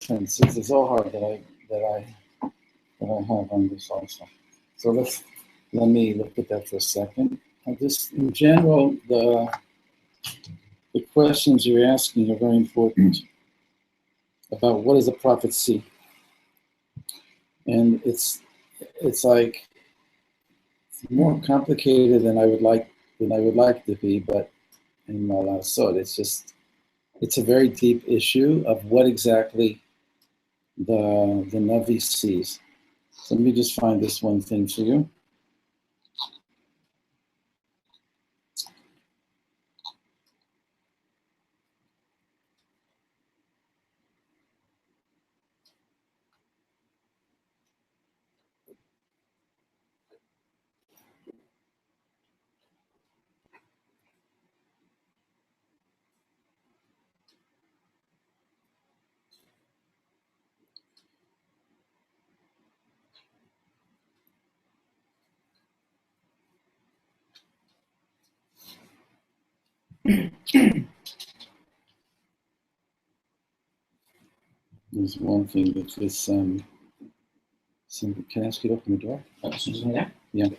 reference is the Zohar that I have on this also. So let me look at that for a second. Just in general, the questions you're asking are very important about what does a prophet see, and it's like more complicated than I would like to be, but in Malasot, it's a very deep issue of what exactly the Navi sees. So let me just find this one thing for you. There's one thing that this can I ask you to open the door? Yeah.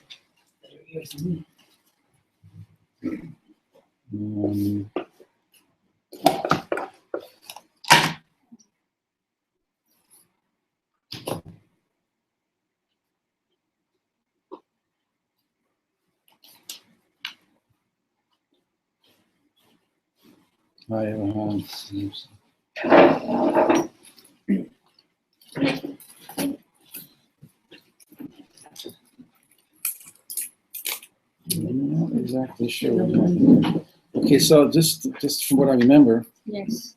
I'm not exactly sure what happened. Okay, so just from what I remember. Yes.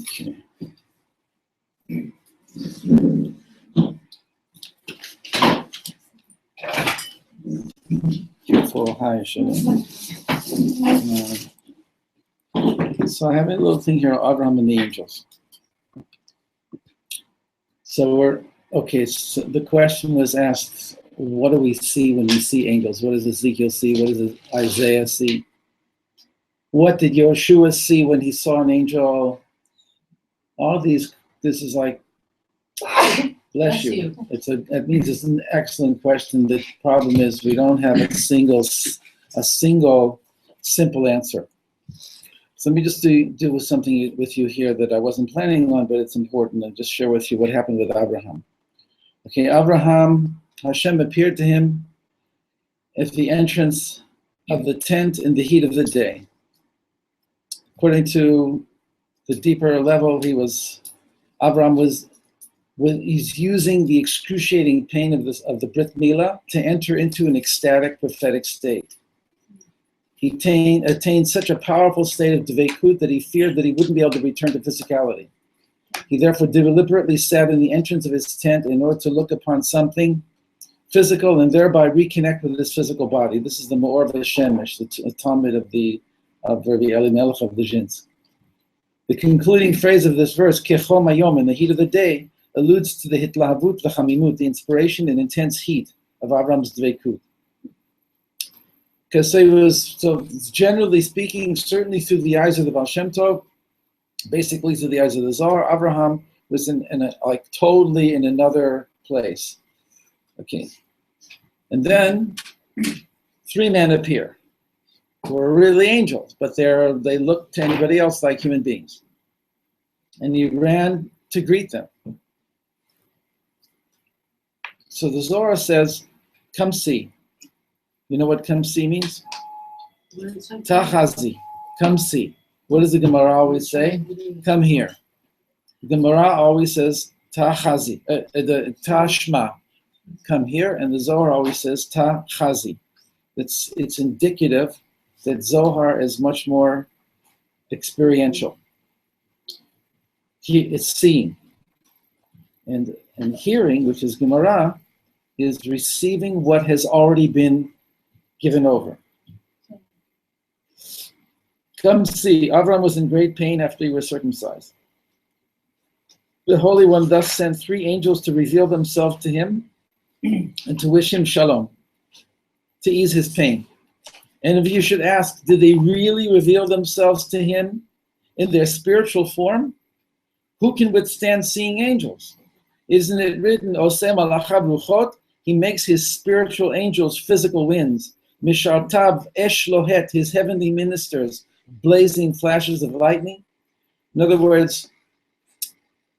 Okay. Careful, hi, so I have a little thing here, Abraham and the angels. So so the question was asked, what do we see when we see angels? What does Ezekiel see? What does Isaiah see? What did Yoshua see when he saw an angel? All these, this is like, bless you. It means it's an excellent question. The problem is we don't have a single simple answer. So let me just do something with you here that I wasn't planning on, but it's important, and just share with you what happened with Abraham. Okay, Abraham, Hashem appeared to him at the entrance of the tent in the heat of the day. According to the deeper level, he's using the excruciating pain of the Brit Milah to enter into an ecstatic prophetic state. He attained such a powerful state of dveikut that he feared that he wouldn't be able to return to physicality. He therefore deliberately sat in the entrance of his tent in order to look upon something physical and thereby reconnect with his physical body. This is the Ma'or of Shemesh, the Talmud of Rabbi Elimelech of the Zhinsk. The concluding phrase of this verse, Kechom Hayom, in the heat of the day, alludes to the hitlahavut v'chamimut, the inspiration and intense heat of Avram's dveikut. Because so generally speaking, certainly through the eyes of the Baal Shem Tov, basically through the eyes of the Zohar, Abraham was totally in another place. Okay, and then 3 men appear, who are really angels, but they look to anybody else like human beings, and he ran to greet them. So the Zohar says, "Come see." You know what come see means? Tachazi, come see. What does the Gemara always say? Come here. The Gemara always says tachazi, the tashma, come here, and the Zohar always says tachazi. It's indicative that Zohar is much more experiential. It's seeing, and hearing, which is Gemara, is receiving what has already been given over. Come see, Avram was in great pain after he was circumcised. The Holy One thus sent 3 angels to reveal themselves to him and to wish him shalom, to ease his pain. And if you should ask, did they really reveal themselves to him in their spiritual form? Who can withstand seeing angels? Isn't it written, Oseh malachav ruchot? He makes his spiritual angels physical winds. Mishartav esh lohet, his heavenly ministers, blazing flashes of lightning. In other words,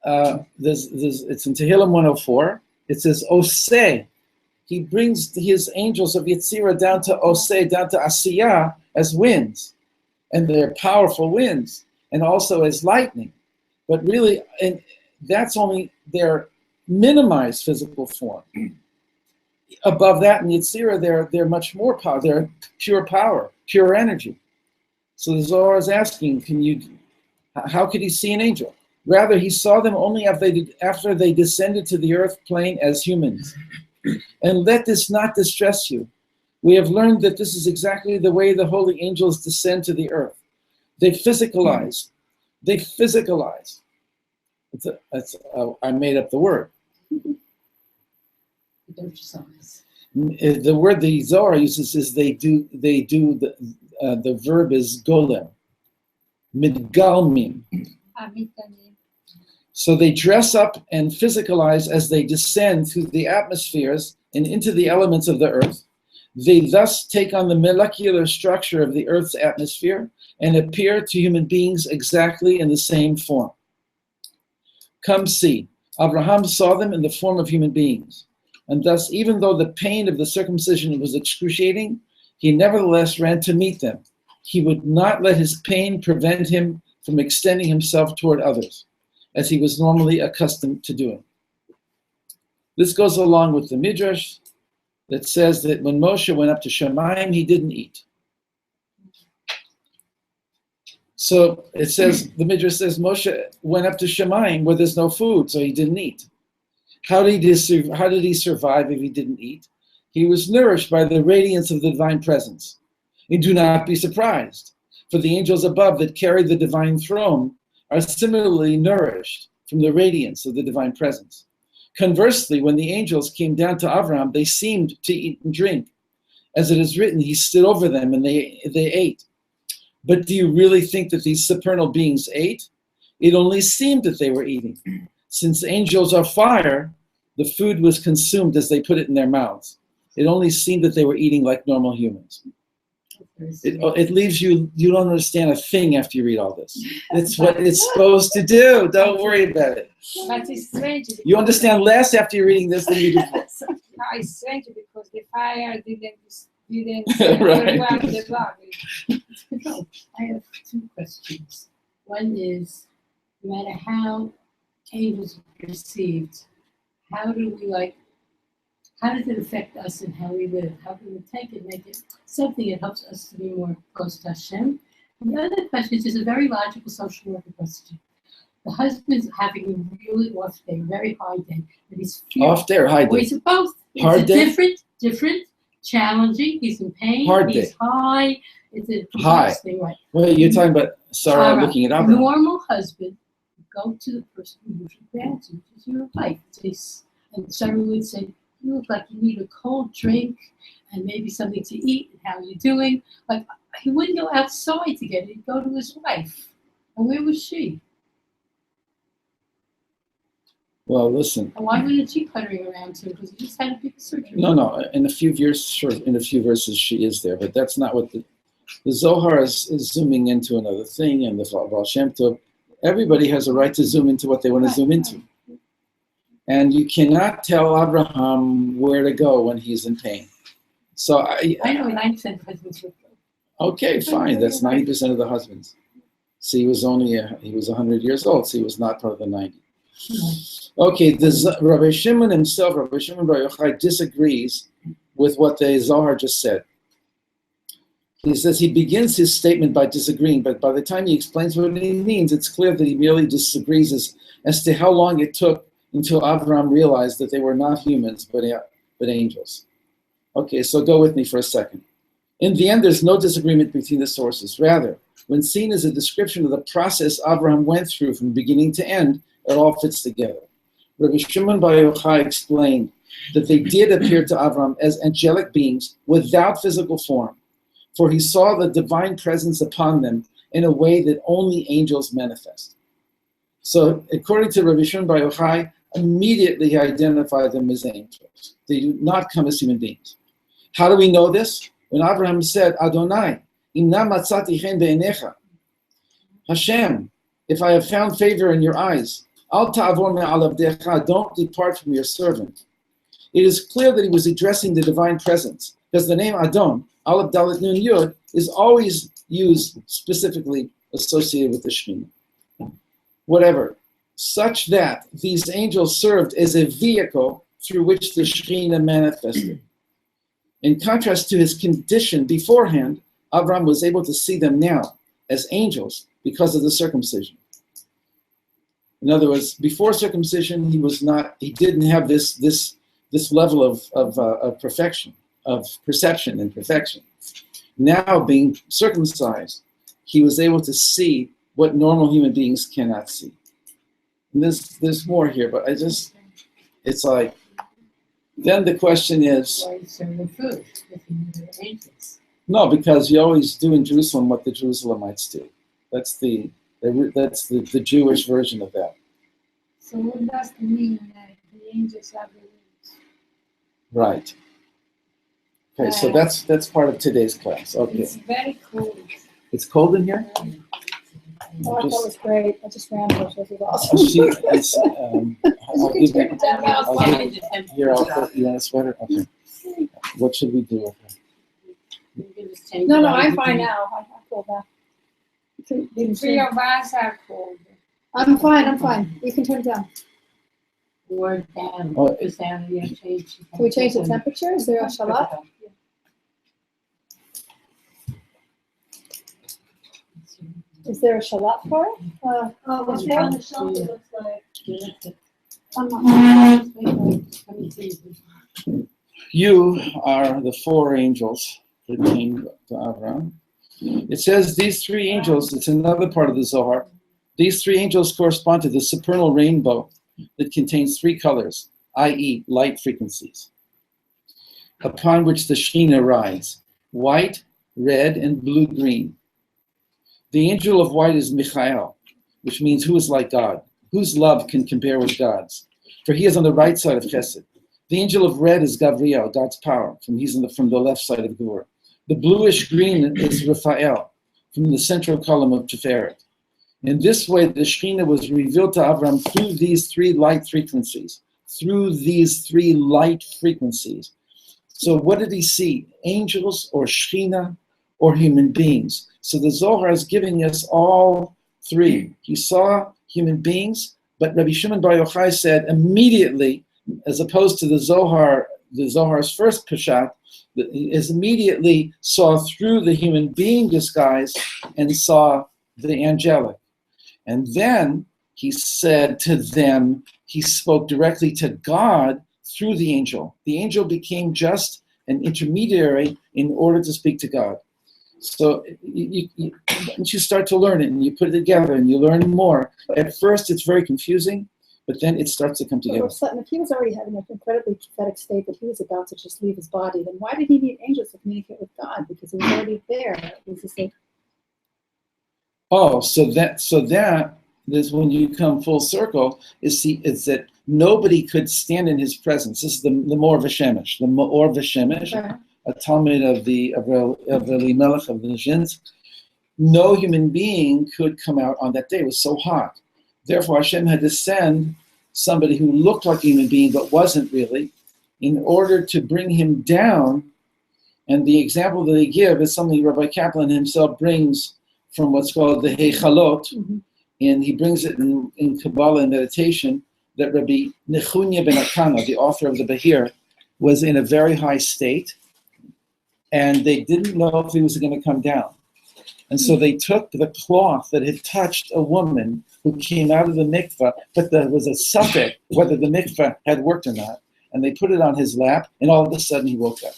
it's in Tehillim 104. It says, Oseh. He brings his angels of Yetzirah down to Oseh, down to Asiyah, as winds. And they're powerful winds, and also as lightning. But really, and that's only their minimized physical form. Above that in Yetzirah, they're much more power. They're pure power, pure energy. So the Zohar is asking, how could he see an angel? Rather, he saw them only after they descended to the earth plane as humans. And let this not distress you. We have learned that this is exactly the way the holy angels descend to the earth. They physicalize. I made up the word. The word the Zohar uses is they do. The verb is golem. Midgalmim. So they dress up and physicalize as they descend through the atmospheres and into the elements of the earth. They thus take on the molecular structure of the earth's atmosphere and appear to human beings exactly in the same form. Come see, Abraham saw them in the form of human beings. And thus, even though the pain of the circumcision was excruciating, he nevertheless ran to meet them. He would not let his pain prevent him from extending himself toward others, as he was normally accustomed to doing. This goes along with the Midrash that says that when Moshe went up to Shemayim, he didn't eat. So it says, the Midrash says, Moshe went up to Shemayim where there's no food, so he didn't eat. How did he survive if he didn't eat? He was nourished by the radiance of the divine presence. And do not be surprised, for the angels above that carry the divine throne are similarly nourished from the radiance of the divine presence. Conversely, when the angels came down to Avraham, they seemed to eat and drink. As it is written, he stood over them and they ate. But do you really think that these supernal beings ate? It only seemed that they were eating. Since angels are fire, the food was consumed as they put it in their mouths. It only seemed that they were eating like normal humans. It leaves you don't understand a thing after you read all this. It's what it's supposed to do. Don't worry about it. But it's strange. You understand less after you're reading this than you do before. No, it's strange because the fire didn't Right. overwhelm the body. I have 2 questions. One is, no matter how angels are perceived, how does it affect us and how we live? How can we take it, make it something that helps us to be more close to Hashem? And the other question is just a very logical social worker question. The husband's having a really off day, very hard day, but he's feeling Off day or high day? It's both. Hard day? Different, challenging. He's in pain. Hard he's day. high. It's a High. complex thing, right? Well, you're talking about Sarah looking it up. Normal husband go to the person who usually grabs you, which is your wife. And Sarah would say, you look like you need a cold drink and maybe something to eat, and how are you doing? Like, he wouldn't go outside to get it, he'd go to his wife. And where was she? Well, listen. And why wasn't she puttering around too? Because he just had a big surgery. No. In a few verses she is there, but that's not what the Zohar is zooming into another thing, and the Baal Shem Tov. Everybody has a right to zoom into what they want to zoom into. And you cannot tell Abraham where to go when he's in pain. So I know 90% of husbands would go. Okay, fine. That's 90% of the husbands. See, he was 100 years old, so he was not part of the 90. Okay, Rabbi Shimon himself, Rabbi Shimon Bar Yochai, disagrees with what the Zohar just said. He says he begins his statement by disagreeing, but by the time he explains what he means, it's clear that he merely disagrees as to how long it took until Abraham realized that they were not humans, but angels. Okay, so go with me for a second. In the end, there's no disagreement between the sources. Rather, when seen as a description of the process Abraham went through from beginning to end, It all fits together. Rabbi Shimon Bar Yochai explained that they did appear to Avram as angelic beings without physical form, for he saw the divine presence upon them in a way that only angels manifest. So, according to Rabbi Shimon Bar Yochai, immediately he identified them as angels. They do not come as human beings. How do we know this? When Abraham said, Adonai, Inna matzati chen be'enecha, Hashem, if I have found favor in your eyes, Al ta'avor me'al avdecha, don't depart from your servant. It is clear that he was addressing the divine presence, because the name Adon, Aleph Dalet Nun Yud, is always used specifically associated with the Shekhinah. Whatever, such that these angels served as a vehicle through which the Shekhinah manifested. In contrast to his condition beforehand, Avram was able to see them now as angels because of the circumcision. In other words, before circumcision, he didn't have this level of perfection, of perception and perfection. Now, being circumcised, he was able to see what normal human beings cannot see. And there's more here, but it's like, then the question is, Why serve the food if you knew they were angels? no, because you always do in Jerusalem what the Jerusalemites do. That's the Jewish version of that. So what does it mean that the angels have the wings? Right. Okay, so that's part of today's class. Okay. It's very cold. It's cold in here? Oh, I thought it was great. I just ran for it. It was Oh, awesome. I'll give you, here, I'll I'll put you on a sweater. Okay. What should we do? Okay. No, I'm fine now. I feel that. You The can three turn- of us are cold. I'm fine. You can turn it down. Or down, Oh, because down, you change. Can we change the temperature? Is there a shalat? Is there a shalat for it? What's Okay. on the shelf, it looks like. I'm not- Let me see. You are the four angels that came to Abraham. It says these three angels, it's another part of the Zohar. These three angels correspond to the supernal rainbow that contains three colors, i.e., light frequencies, upon which the Shekhinah rides, white, red, and blue-green. The angel of white is Michael, which means who is like God, whose love can compare with God's, for he is on the right side of Chesed. The angel of red is Gabriel, God's power, from the left side of Gur. The bluish green is Raphael, from the central column of Tiferet. In this way, the Shekhinah was revealed to Avram through these three light frequencies. So what did he see? Angels or Shekhinah or human beings? So the Zohar is giving us all three. He saw human beings, but Rabbi Shimon Bar Yochai said immediately, as opposed to the Zohar's first Peshat, is immediately saw through the human being disguise and saw the angelic. And then he said to them, he spoke directly to God through the angel. The angel became just an intermediary in order to speak to God. So once you start to learn it and you put it together and you learn more, at first it's very confusing, but then it starts to come But together. Rav Sutton, if he was already having an incredibly prophetic state that he was about to just leave his body, then why did he need angels to communicate with God? Because he was already there. It was just like, So that is when you come full circle, is that nobody could stand in his presence. This is the Mor V'Shemesh. The Mor V'Shemesh, a Talmud of Elimelech of the Nizhinsk. No human being could come out on that day. It was so hot. Therefore, Hashem had to send somebody who looked like a human being but wasn't really, in order to bring him down. And the example that they give is something Rabbi Kaplan himself brings from what's called the Heichalot, and he brings it in Kabbalah and meditation, that Rabbi Nechunya ben Akana, the author of the Bahir, was in a very high state, and they didn't know if he was going to come down. And so they took the cloth that had touched a woman who came out of the mikveh, but there was a suffix whether the mikveh had worked or not, and they put it on his lap, and all of a sudden he woke up.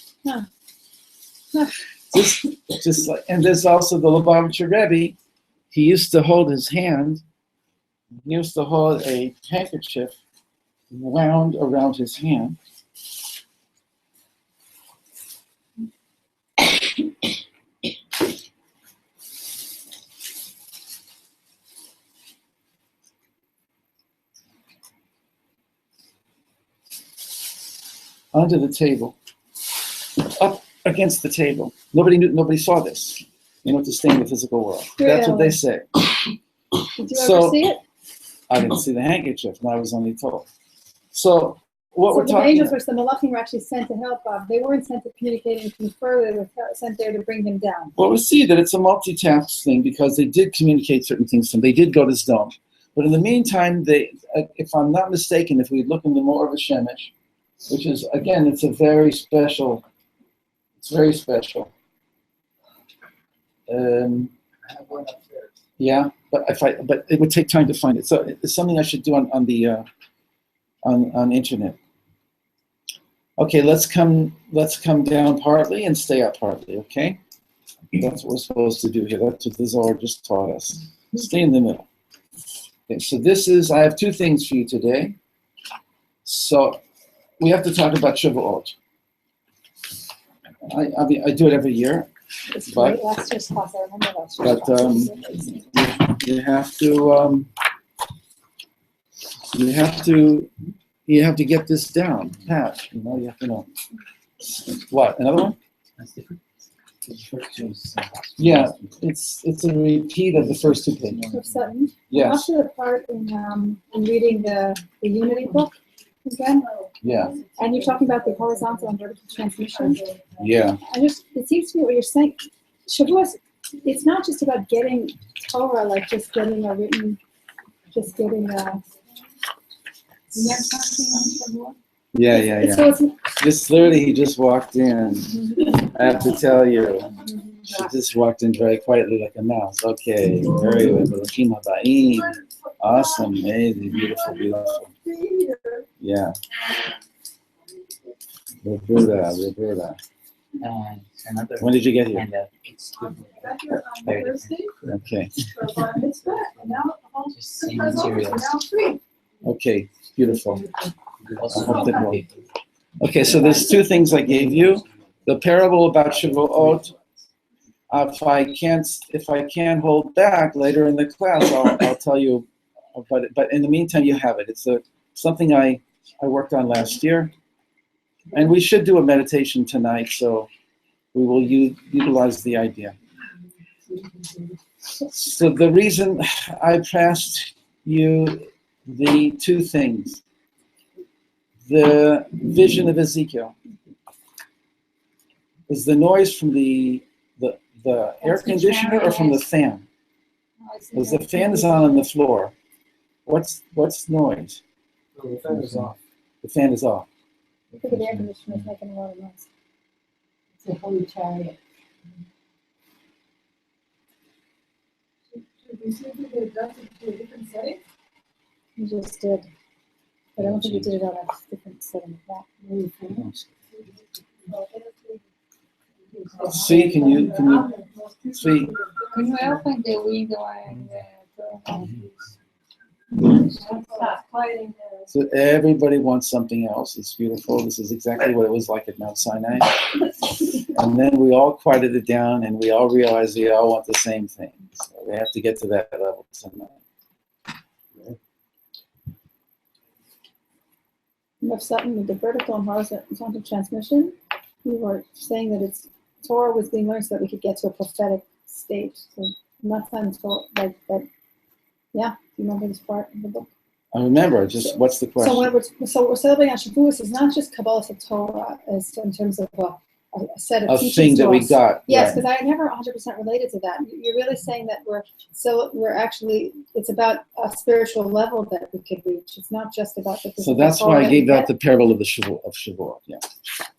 Just like, and there's also the Lubavitcher Rebbe. He used to hold his hand He used to hold a handkerchief wound around his hand. Onto the table, up against the table. Nobody saw this. You know, to stay in the physical world. That's what they say. Did you ever see it? I didn't see the handkerchief, and I was only told. So what So we're the talking angels, about, which the Malachim were actually sent to help Bob, they weren't sent to communicate anything further. They were sent there to bring him down. well, we see that it's a multitask thing because they did communicate certain things to him. They did go to Sdom. But in the meantime, they, if I'm not mistaken, if we look into more of a Shemesh, which is, again, it's very special. Yeah, but it would take time to find it. So it's something I should do on the internet. Okay, let's come down partly and stay up partly. Okay, that's what we're supposed to do here. That's what the Zohar just taught us. Stay in the middle. Okay, so I have two things for you today. So we have to talk about Shavuot. I do it every year. It's But- great. Last year's class, I remember last year's But class. you have to get this down, Pat. You know, you have to know. What? Another one? That's different. Yeah, it's a repeat of the first two pages. Of Sutton. Yes. Also the part in reading the Unity book again, Yeah. and you're talking about the horizontal and vertical transmission. Yeah. It seems to me what you're saying, Shavuos, it's not just about getting Torah, like just getting a written, just getting a. You have something on Shavuot? Yeah. So it's, This literally, he just walked in. I have to tell you. She just walked in very quietly like a mouse. Okay, very good. Baruchim habayim. Awesome, amazing, beautiful. Yeah. Roberta. Another When did you get here? and it's Thursday, Okay. for mitzvah, and now just same materials. Okay, beautiful. Also, I hope that will. Okay, so there's two things I gave you. The parable about Shavuot. If I can't hold back later in the class, I'll tell you. But in the meantime, you have it. It's something I worked on last year, and we should do a meditation tonight. So we will utilize the idea. So the reason I passed you the two things. The vision of Ezekiel is the noise from the air conditioner or from the fan? Because the fan is on the floor. What's noise? the fan is off. The fan is off. I think the air conditioner is making a lot of noise. It's a holy chariot. should we see if they adjust it to a different setting? You just did. But I don't think you did it on a different setting of that. See, can you see? Can we open the window and stop fighting So everybody wants something else. It's beautiful. This is exactly what it was like at Mount Sinai. And then we all quieted it down, and we all realized we all want the same thing. So we have to get to that level tonight. Of Sutton, with the vertical and horizontal transmission, we were saying that Torah was being learned so that we could get to a prophetic state. So not time Torah, like that. Yeah, do you remember this part of the book? I remember. Just what's the question? So we're celebrating on Shavuos is not just Kabbalah of Torah as in terms of a set of A teachings thing that to we us. got. Yes, right. because I never 100% related to that. You're really saying that we're actually, it's about a spiritual level that we could reach. It's not just about the So physical that's Torah why I that we gave out get. the parable of Shavuot. Yeah,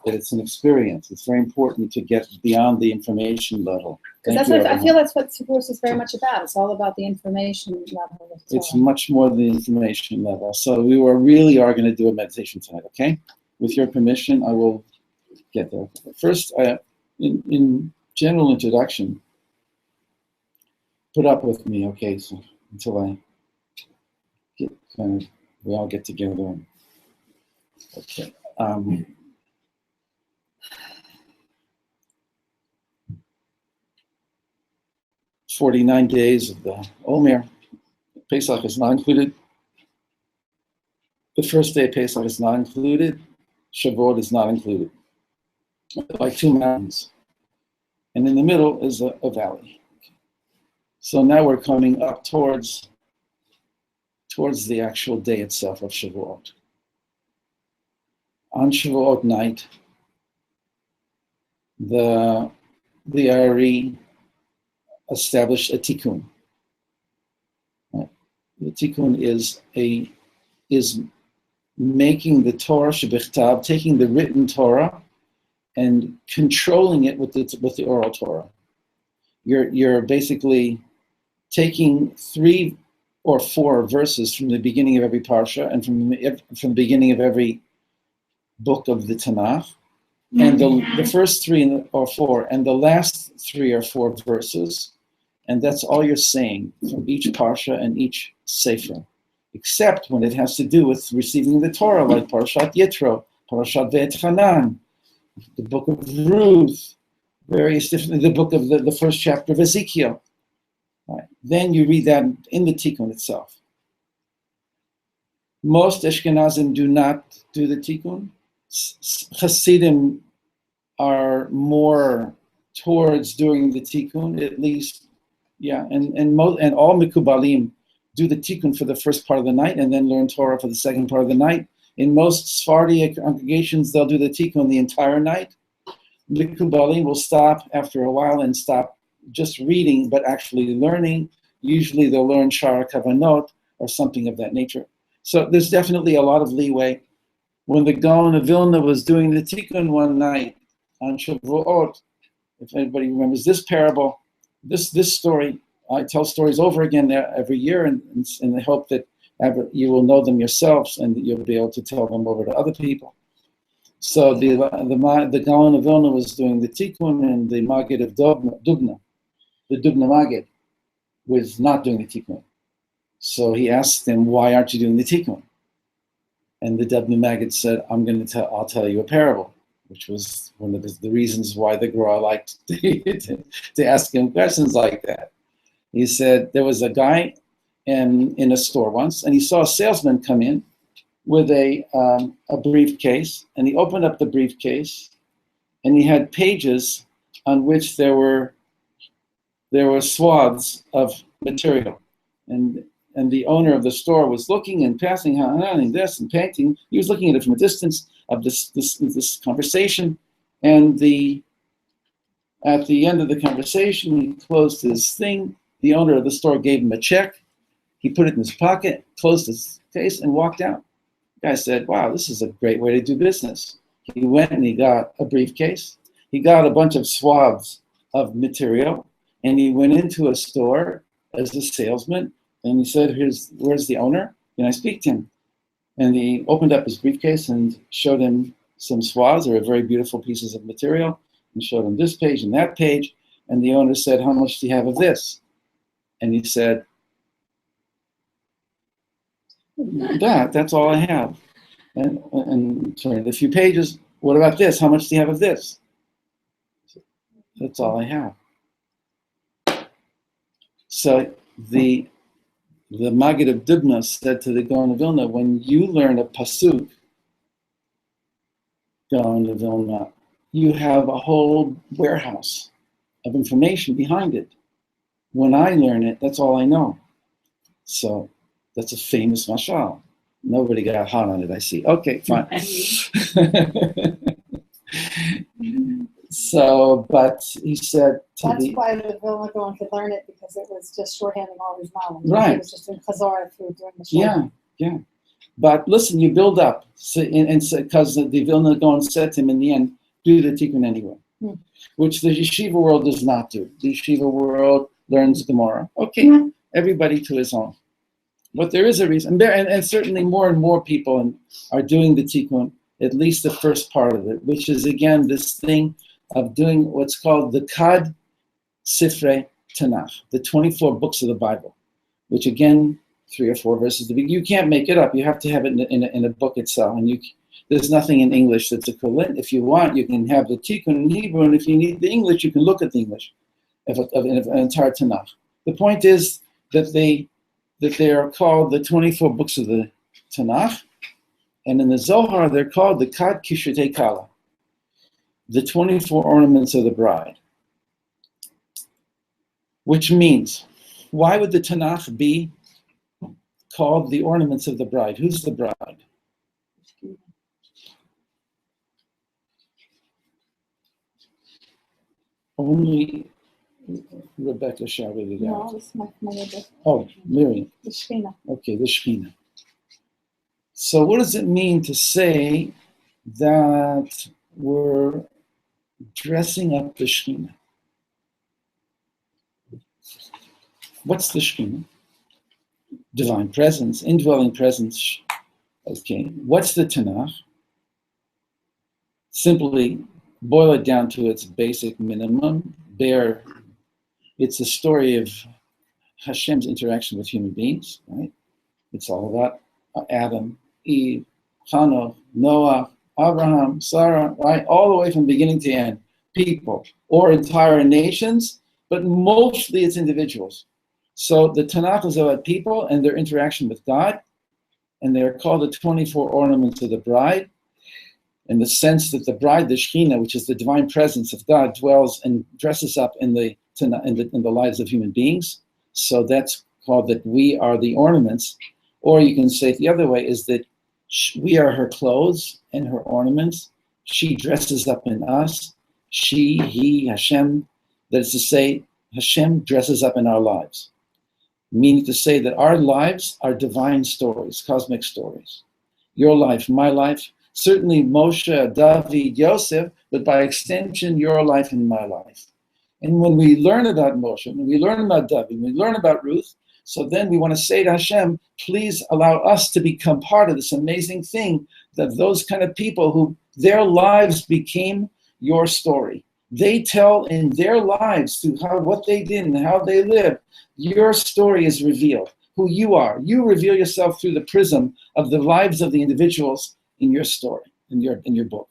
that it's an experience. It's very important to get beyond the information level. Because Thank you, I feel everyone. that's what Shavuos is very much about. It's all about the information level of It's Torah. much more than the information level. So we really are going to do a meditation tonight. Okay, with your permission, I will get there. First, in general introduction, put up with me. Okay, so until I we all get together. And, okay. 49 days of the Omer. Pesach is not included. The first day of Pesach is not included. Shavuot is not included. Like two mountains. And in the middle is a valley. So now we're coming up towards the actual day itself of Shavuot. On Shavuot night, the Ari established a tikkun. Right? The tikkun is making the Torah shebichtav, taking the written Torah and controlling it with the oral Torah. You're basically taking 3 or 4 verses from the beginning of every parsha and from the beginning of every book of the Tanakh, and the first 3 or 4 and the last 3 or 4 verses, and that's all you're saying from each parsha and each sefer, except when it has to do with receiving the Torah, like Parashat Yitro, Parashat Ve'etchanan, the book of Ruth, various different, the book of the first chapter of Ezekiel. Right. Then you read that in the tikkun itself. Most Ashkenazim do not do the tikkun. Hasidim are more towards doing the tikkun, at least, yeah. And all Mikubalim do the tikkun for the first part of the night and then learn Torah for the second part of the night. In most Sephardi congregations, they'll do the tikkun the entire night. Mikubalim will stop after a while and stop just reading, but actually learning. Usually they'll learn Shara Kavanot or something of that nature. So there's definitely a lot of leeway. When the Gaon of Vilna was doing the tikkun one night on Shavuot, if anybody remembers this parable, this story, I tell stories over again every year in the hope that you will know them yourselves and that you'll be able to tell them over to other people. So the Gaon of Vilna was doing the tikkun, and the Maggid of Dubna, the Dubna Maggid, was not doing the tikkun. So he asked him, "Why aren't you doing the tikkun?" And the Dubna Maggid said, "I'll tell you a parable," which was one of the reasons why the Gra liked to ask him questions like that. He said there was a guy in a store once, and he saw a salesman come in with a briefcase, and he opened up the briefcase, and he had pages on which there were swaths of material, and the owner of the store was looking and passing and this and painting. He was looking at it from a distance of this conversation, and at the end of the conversation, he closed his thing. The owner of the store gave him a check. He put it in his pocket, closed his case, and walked out. The guy said, "Wow, this is a great way to do business." He went and he got a briefcase. He got a bunch of swaths of material, and he went into a store as a salesman, and he said, "Where's the owner? Can I speak to him?" And he opened up his briefcase and showed him some swaths. They were very beautiful pieces of material, and showed him this page and that page. And the owner said, "How much do you have of this?" And he said, That's all I have." And turned a few pages. "What about this? How much do you have of this?" "That's all I have." So the Maggid of Dubna said to the Gaon of Vilna, when you learn a pasuk, Gaon of Vilna, you have a whole warehouse of information behind it. When I learn it, that's all I know. So that's a famous mashal. Nobody got hot on it, I see. Okay, fine. So, but he said That's why the Vilna Gaon could learn it, because it was just shorthanding all his knowledge. Right. It was just in Chazara through during the short. Yeah. But listen, you build up. So, because the Vilna Gaon said to him in the end, do the tikkun anyway, which the yeshiva world does not do. The yeshiva world learns Gemara. Okay, everybody to his own. But there is a reason, and certainly more and more people are doing the tikkun, at least the first part of it, which is again this thing of doing what's called the Kad Sifrei Tanakh, the 24 books of the Bible, which again 3 or 4 verses. You can't make it up. You have to have it in a book itself. And there's nothing in English that's equivalent. If you want, you can have the Tikkun in Hebrew, and if you need the English, you can look at the English of an entire Tanakh. The point is that they are called the 24 books of the Tanakh, and in the Zohar, they're called the Kad Kishrei Kala, the 24 ornaments of the bride. Which means, why would the Tanakh be called the ornaments of the bride? Who's the bride? Only Rebecca shouted it No, out. this is my Rebecca. Oh, Miriam. The Shekhinah. Okay, the Shekhinah. So what does it mean to say that we're dressing up the Shekhinah? What's the Shekhinah? Divine presence, indwelling presence. Okay, what's the Tanakh? Simply boil it down to its basic minimum. It's a story of Hashem's interaction with human beings, right? It's all about Adam, Eve, Hanoch, Noah, Abraham, Sarah, right? All the way from beginning to end. People, or entire nations, but mostly it's individuals. So the Tanakh is about people and their interaction with God, and they're called the 24 ornaments of the bride, in the sense that the bride, the Shekhinah, which is the divine presence of God, dwells and dresses up in the lives of human beings. So that's called that we are the ornaments. Or you can say it the other way, is that we are her clothes and her ornaments. She dresses up in us. She, he, Hashem. That is to say, Hashem dresses up in our lives. Meaning to say that our lives are divine stories, cosmic stories. Your life, my life, certainly Moshe, David, Yosef, but by extension, your life and my life. And when we learn about Moshe, when we learn about David, when we learn about Ruth, so then we want to say to Hashem, please allow us to become part of this amazing thing, that those kind of people who their lives became your story. They tell in their lives through what they did and how they lived, your story is revealed, who you are. You reveal yourself through the prism of the lives of the individuals in your story, in your book.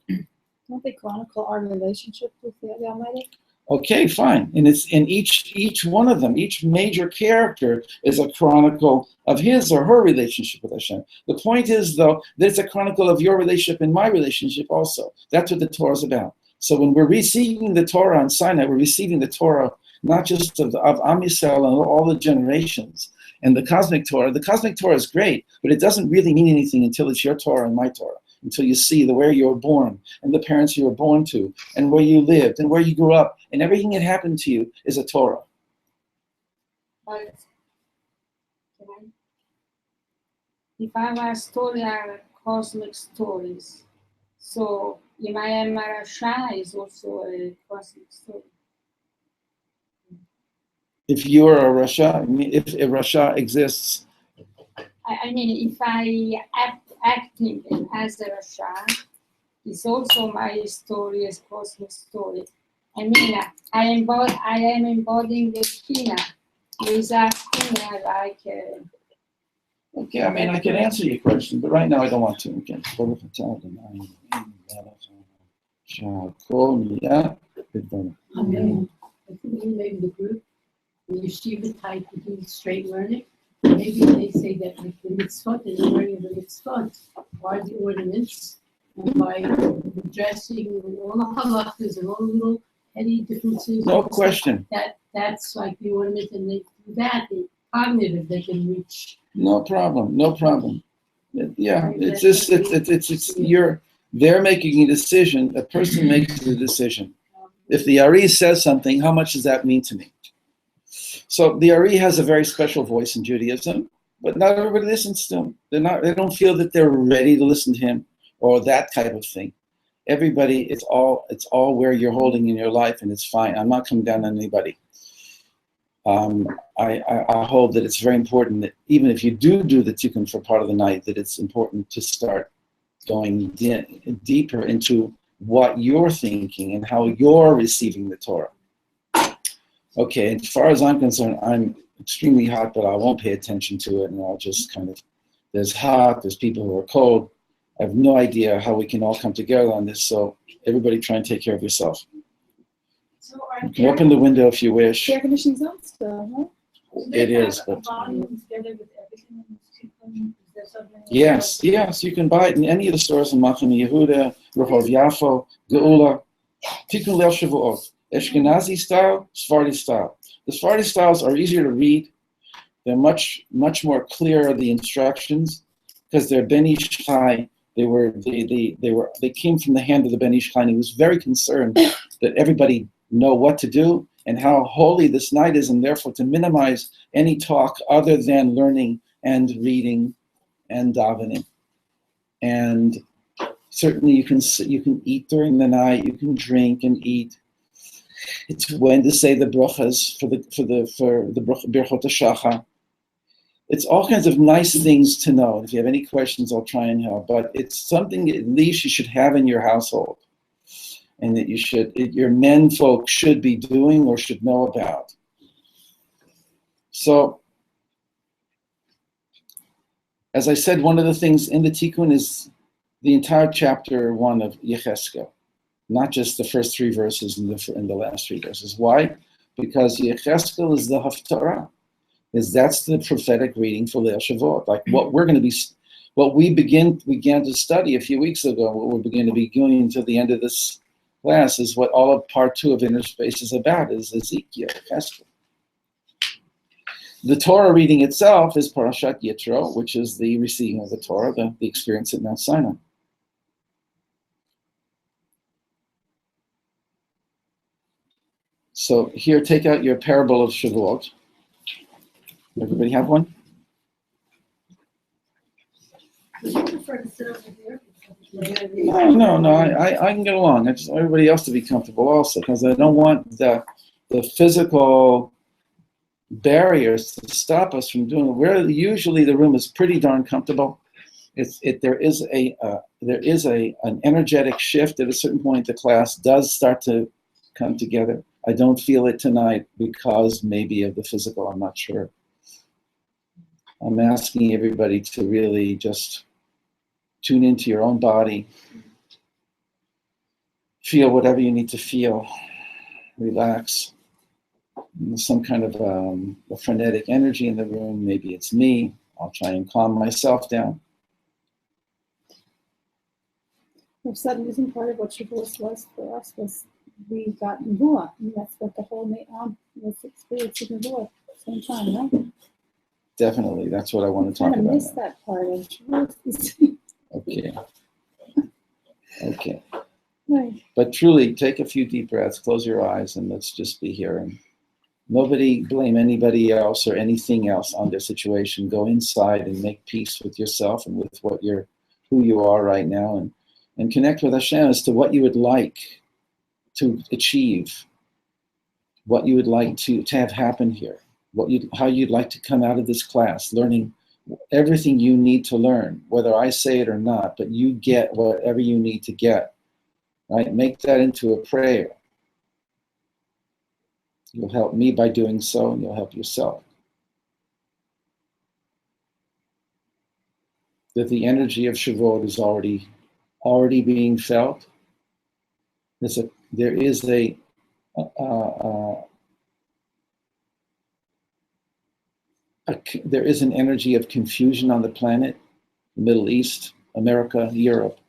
Don't they chronicle our relationship with the Almighty? Okay, fine. And it's in each one of them, each major character is a chronicle of his or her relationship with Hashem. The point is, though, that it's a chronicle of your relationship and my relationship also. That's what the Torah is about. So when we're receiving the Torah on Sinai, we're receiving the Torah not just of Am Yisrael and all the generations. And the cosmic Torah is great, but it doesn't really mean anything until it's your Torah and my Torah. Until you see where you were born and the parents you were born to and where you lived and where you grew up and everything that happened to you is a Torah. But if our story are cosmic stories, so Yemaya Marasha is also a cosmic story. If you are a Rasha, if a Rasha exists. I mean, if I acting as a Rasha, it's also my story, a cosmic story. I mean, I am embodying the Shekhinah. There is a Shekhinah like. Okay, I mean, I can answer your question, but right now I don't want to. Okay. Amen. I think maybe the group, the yeshiva type to do straight learning. Maybe they say that like the mitzvot and the learning of the mitzvot are the ornaments, and by the dressing and all the halachas and all the little petty differences. No question. That's like the ornament, and they do that, the cognitive, they can reach. No problem. Yeah, it's just they're making a decision. A person makes the decision. If the Ari says something, how much does that mean to me? So the Ari has a very special voice in Judaism, but not everybody listens to him. They don't feel that they're ready to listen to him or that type of thing. Everybody, it's all where you're holding in your life, and it's fine. I'm not coming down on anybody. I hold that it's very important that even if you do the tikkun for part of the night, that it's important to start going deeper into what you're thinking and how you're receiving the Torah. Okay, as far as I'm concerned, I'm extremely hot, but I won't pay attention to it, and I'll just kind of, there's hot, there's people who are cold. I have no idea how we can all come together on this, so everybody try and take care of yourself. So are You can open the window if you wish. Air conditioning's on still, huh? It is, but volumes together with everything in this chicken? Is there something? yes, you can buy it in any of the stores in Machane Yehuda, Rehov Yafo, Geula, Tikkun Leil Shavuot, Ashkenazi style, Sephardi style. The Sephardi styles are easier to read. They're much more clear, the instructions, because they're Ben Ish Chai. They came from the hand of the Ben Ish Chai, and he was very concerned that everybody know what to do and how holy this night is, and therefore to minimize any talk other than learning and reading and davening. And certainly you can eat during the night, you can drink and eat. It's when to say the brachas for the Birchot HaShachar. It's all kinds of nice things to know. If you have any questions, I'll try and help. But it's something at least you should have in your household, and that your men folk should be doing or should know about. So, as I said, one of the things in the Tikkun is the entire chapter 1 of Yecheskel, not just the first 3 verses and the last 3 verses. Why? Because Yecheskel is the Haftarah. That's the prophetic reading for Leil Shavuot. Like what we began to study a few weeks ago, what we're beginning to be doing until the end of this class is what all of part 2 of Inner Space is about, is Ezekiel, Esther. The Torah reading itself is Parashat Yitro, which is the receiving of the Torah, the experience at Mount Sinai. So here, take out your parable of Shavuot. Everybody have one? Would you prefer to sit over here? No, I can get along. I just want everybody else to be comfortable also, because I don't want the physical barriers to stop us from doing it. Usually the room is pretty darn comfortable. There is an energetic shift at a certain point. The class does start to come together. I don't feel it tonight because maybe of the physical, I'm not sure. I'm asking everybody to really just tune into your own body. Feel whatever you need to feel. Relax. There's some kind of a frenetic energy in the room. Maybe it's me. I'll try and calm myself down. Well, Sutton, isn't part of what Shavuos was for us was we got Nevuah, and that's what the whole was experiencing Nevuah at the same time, right? Definitely, that's what I want to talk I kind about of missed now. that part of Shavuos. Okay. Right. But truly, take a few deep breaths, close your eyes, and let's just be here. And nobody blame anybody else or anything else on their situation. Go inside and make peace with yourself and with who you are right now, and connect with Hashem as to what you would like to achieve, what you would like to have happen here, how you'd like to come out of this class, learning everything you need to learn, whether I say it or not, but you get whatever you need to get, right? Make that into a prayer. You'll help me by doing so, and you'll help yourself. That the energy of Shavuot is already being felt. There is an energy of confusion on the planet, the Middle East, America, Europe.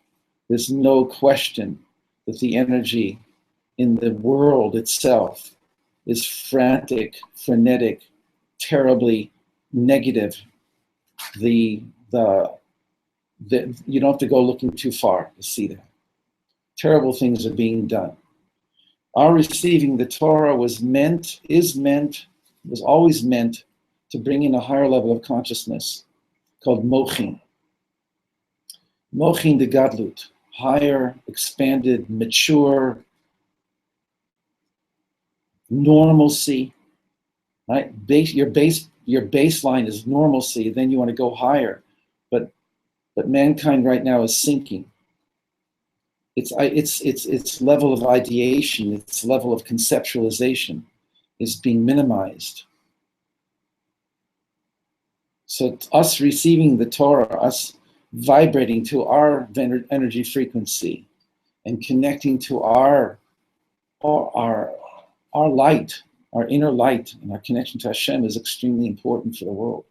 There's no question that the energy in the world itself is frantic, frenetic, terribly negative. You don't have to go looking too far to see that. Terrible things are being done. Our receiving the Torah was always meant to bring in a higher level of consciousness called mochin. Mochin de gadlut, higher, expanded, mature, normalcy, right? Your baseline is normalcy, then you want to go higher. But mankind right now is sinking. Its level of ideation, its level of conceptualization is being minimized. So us receiving the Torah, us vibrating to our energy frequency and connecting to our light, our inner light, and our connection to Hashem is extremely important for the world.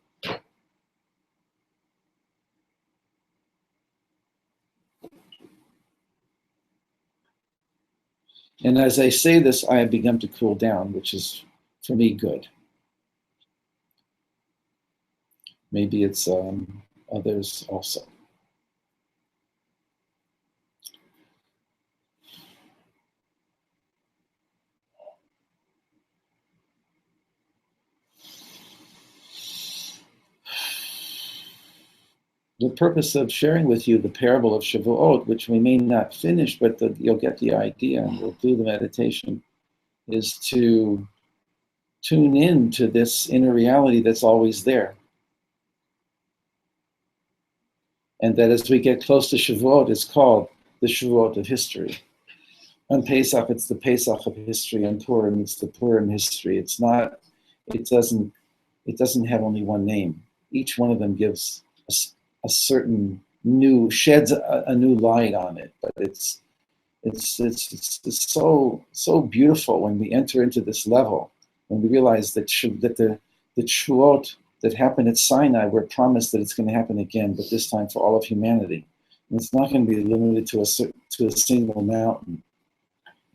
And as I say this, I have begun to cool down, which is, for me, good. Maybe it's others also. The purpose of sharing with you the parable of Shavuot, which we may not finish, but you'll get the idea and we'll do the meditation, is to tune in to this inner reality that's always there. And that as we get close to Shavuot, it's called the Shavuot of history. On Pesach, it's the Pesach of history. On Purim, it's the Purim history. It doesn't have only one name. Each one of them gives a certain sheds a new light on it. But it's so beautiful when we enter into this level, when we realize that the Shavuot that happened at Sinai, we're promised that it's going to happen again, but this time for all of humanity. And it's not going to be limited to a single mountain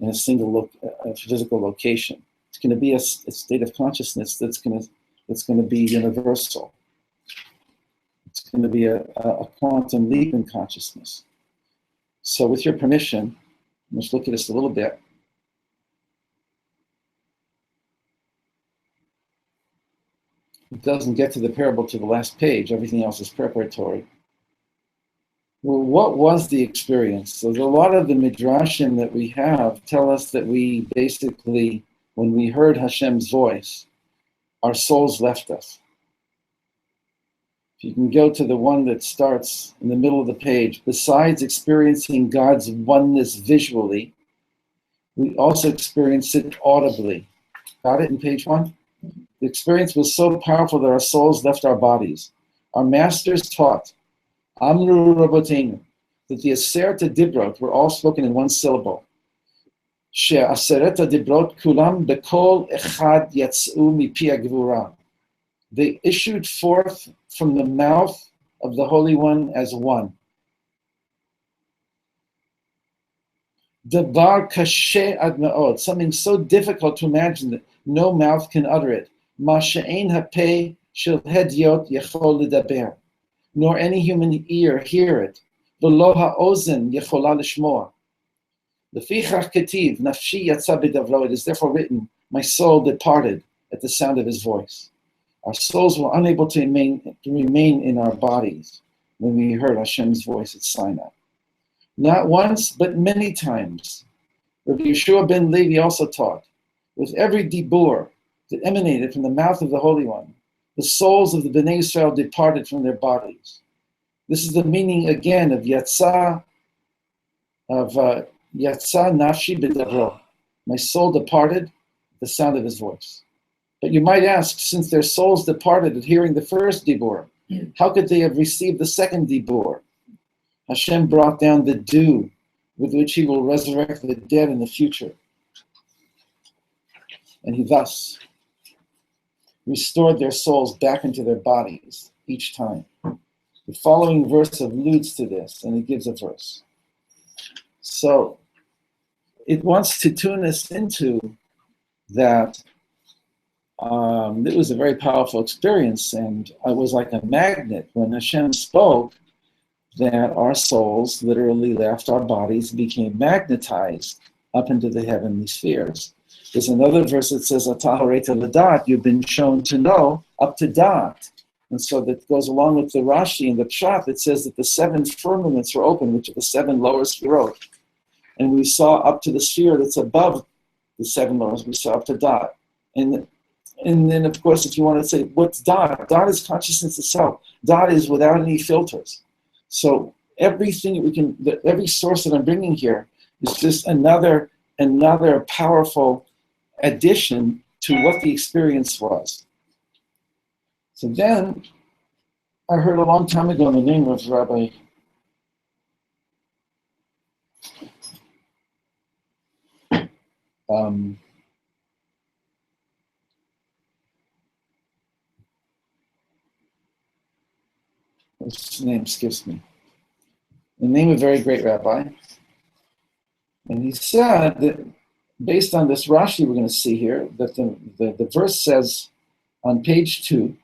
in a single physical location. It's going to be a state of consciousness that's going to be universal. It's going to be a quantum leap in consciousness. So with your permission, let's look at this a little bit. It doesn't get to the parable to the last page. Everything else is preparatory. Well, what was the experience? So a lot of the midrashim that we have tell us that we basically, when we heard Hashem's voice, our souls left us. If you can go to the one that starts in the middle of the page, besides experiencing God's oneness visually, we also experience it audibly. Got it in page 1? The experience was so powerful that our souls left our bodies. Our masters taught, Amru Rabotenu, that the Aserta Dibrot were all spoken in one syllable. She Aserta Dibrot kulam bekol echad yatsu mipi hagvura. They issued forth from the mouth of the Holy One as one. Dabar kashe ad ma'od, something so difficult to imagine that no mouth can utter it. Ma she'ein hapeh shel hediot yechol ledaber, nor any human ear hear it. V'lo ha'ozen yechola lishmoa. Lefichach ketiv nafshi yatsa b'davro. It is therefore written, my soul departed at the sound of his voice. Our souls were unable to remain in our bodies when we heard Hashem's voice at Sinai. Not once, but many times. Rabbi Yeshua ben Levi also taught, with every dibur that emanated from the mouth of the Holy One, the souls of the Bnei Israel departed from their bodies. This is the meaning again of Yatsa nafshi b'davro. My soul departed at the sound of his voice. But you might ask, since their souls departed at hearing the first dibur, how could they have received the second dibur? Hashem brought down the dew with which he will resurrect the dead in the future. And he thus restored their souls back into their bodies each time. The following verse alludes to this, and it gives a verse. So it wants to tune us into that. It was a very powerful experience, and it was like a magnet when Hashem spoke that our souls literally left our bodies and became magnetized up into the heavenly spheres. There's another verse that says, Atahareta Ladat, you've been shown to know up to Dat. And so that goes along with the Rashi and the Pshat that says that the 7 firmaments were open, which are the 7 lower spherot. And we saw up to the sphere that's above the 7 lowers, we saw up to Dat. And then, of course, if you want to say, what's Dot? Dot is consciousness itself. Dot is without any filters. So everything that we can, every source that I'm bringing here is just another powerful addition to what the experience was. So then, I heard a long time ago the name of Rabbi his name skips me. The name of a very great rabbi. And he said that based on this Rashi we're going to see here, that the verse says on page 2,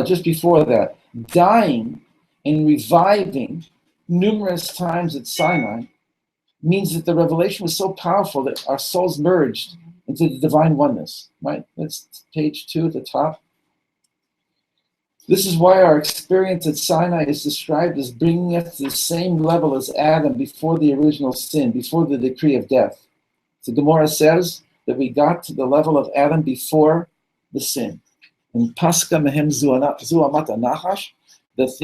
just before that, dying and reviving numerous times at Sinai means that the revelation was so powerful that our souls merged into the divine oneness, right? That's page 2 at the top. This is why our experience at Sinai is described as bringing us to the same level as Adam before the original sin, before the decree of death. The Gemara says that we got to the level of Adam before the sin. And Pascha mehem zuamat anachash, that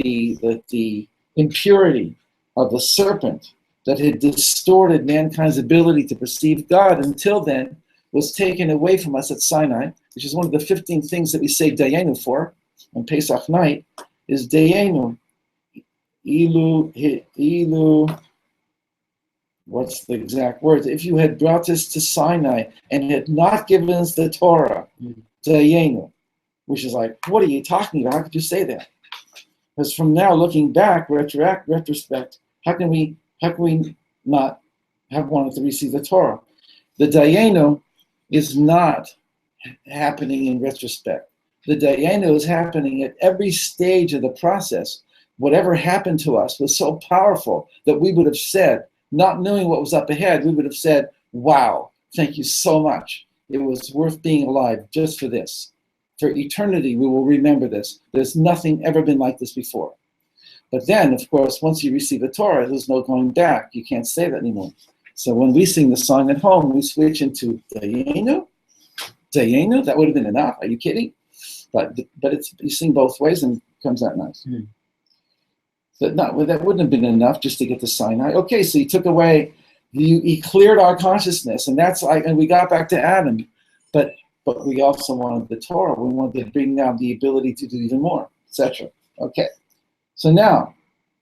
the impurity of the serpent that had distorted mankind's ability to perceive God until then was taken away from us at Sinai, which is one of the 15 things that we say Dayenu for on Pesach night, is Dayenu. Ilu, what's the exact word? If you had brought us to Sinai and had not given us the Torah, Dayenu, which is like, what are you talking about? How could you say that? Because from now, looking back, retrospect, how can we not have wanted to receive the Torah? The Dayenu is not happening in retrospect. The Dayenu is happening at every stage of the process. Whatever happened to us was so powerful that we would have said, not knowing what was up ahead, we would have said, wow, thank you so much. It was worth being alive just for this. For eternity, we will remember this. There's nothing ever been like this before. But then, of course, once you receive the Torah, there's no going back. You can't say that anymore. So when we sing the song at home, we switch into Dayenu. Dayenu, that would have been enough. Are you kidding? But it's, you sing both ways and it comes out nice. That wouldn't have been enough just to get to Sinai. Okay, so he took away, he cleared our consciousness, and that's like, and we got back to Adam. But we also wanted the Torah. We wanted to bring down the ability to do even more, etc. Okay, so now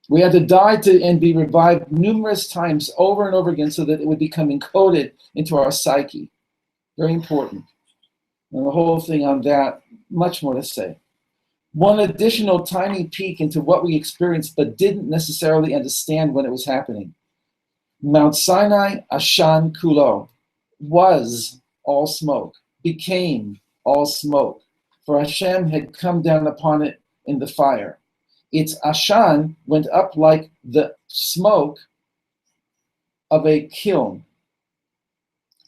we had to die and be revived numerous times over and over again so that it would become encoded into our psyche. Very important. And the whole thing on that, much more to say. One additional tiny peek into what we experienced but didn't necessarily understand when it was happening. Mount Sinai, Ashan Kulo, was all smoke, became all smoke, for Hashem had come down upon it in the fire. Its Ashan went up like the smoke of a kiln.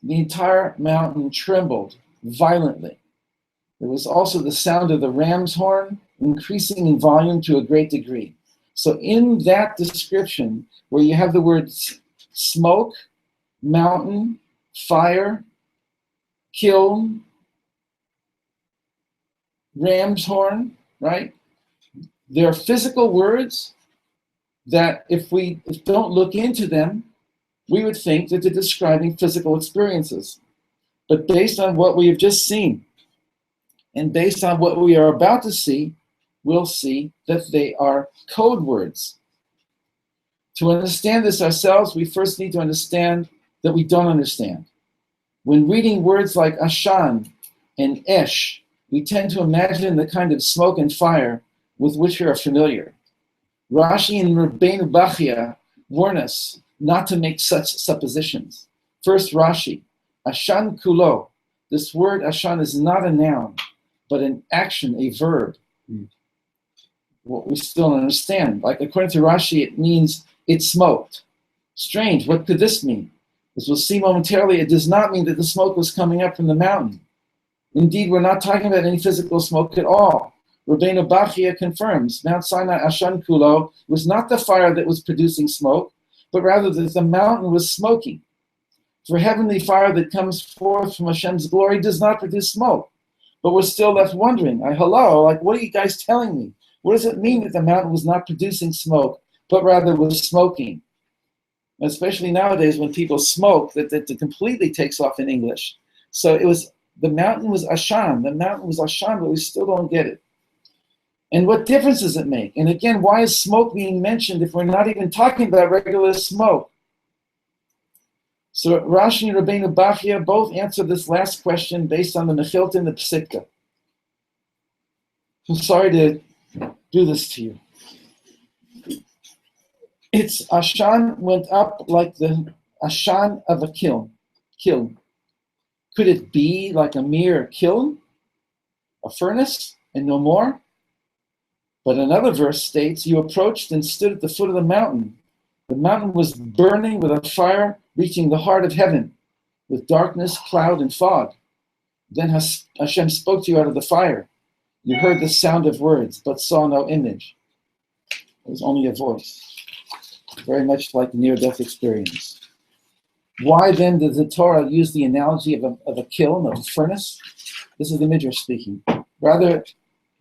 The entire mountain trembled violently. There was also the sound of the ram's horn, increasing in volume to a great degree. So in that description, where you have the words smoke, mountain, fire, kiln, ram's horn, right? There are physical words that if we don't look into them, we would think that they're describing physical experiences. But based on what we have just seen, and based on what we are about to see, we'll see that they are code words. To understand this ourselves, we first need to understand that we don't understand. When reading words like Ashan and Esh, we tend to imagine the kind of smoke and fire with which we are familiar. Rashi and Rabbeinu Bachya warn us not to make such suppositions. First, Rashi, Ashan Kulo. This word Ashan is not a noun, but an action, a verb. What we still don't understand. Like according to Rashi, it means it smoked. Strange, what could this mean? As we'll see momentarily, it does not mean that the smoke was coming up from the mountain. Indeed, we're not talking about any physical smoke at all. Rabbeinu Bachya confirms, Mount Sinai Ashan Kulo was not the fire that was producing smoke, but rather that the mountain was smoking. For heavenly fire that comes forth from Hashem's glory does not produce smoke. But we're still left wondering, hello, like what are you guys telling me? What does it mean that the mountain was not producing smoke, but rather was smoking? Especially nowadays when people smoke, that completely takes off in English. So it was The mountain was Ashan. The mountain was Ashan, but we still don't get it. And what difference does it make? And again, why is smoke being mentioned if we're not even talking about regular smoke? So Rashi and Rabbeinu Bachya both answer this last question based on the Mechilta and the Psikta. I'm sorry to do this to you. Its Ashan went up like the Ashan of a kiln. Could it be like a mere kiln, a furnace, and no more? But another verse states, you approached and stood at the foot of the mountain. The mountain was burning with a fire reaching the heart of heaven, with darkness, cloud, and fog. Then Hashem spoke to you out of the fire. You heard the sound of words, but saw no image. It was only a voice. Very much like the near-death experience. Why then does the Torah use the analogy of a kiln, of a furnace? This is the Midrash speaking. Rather,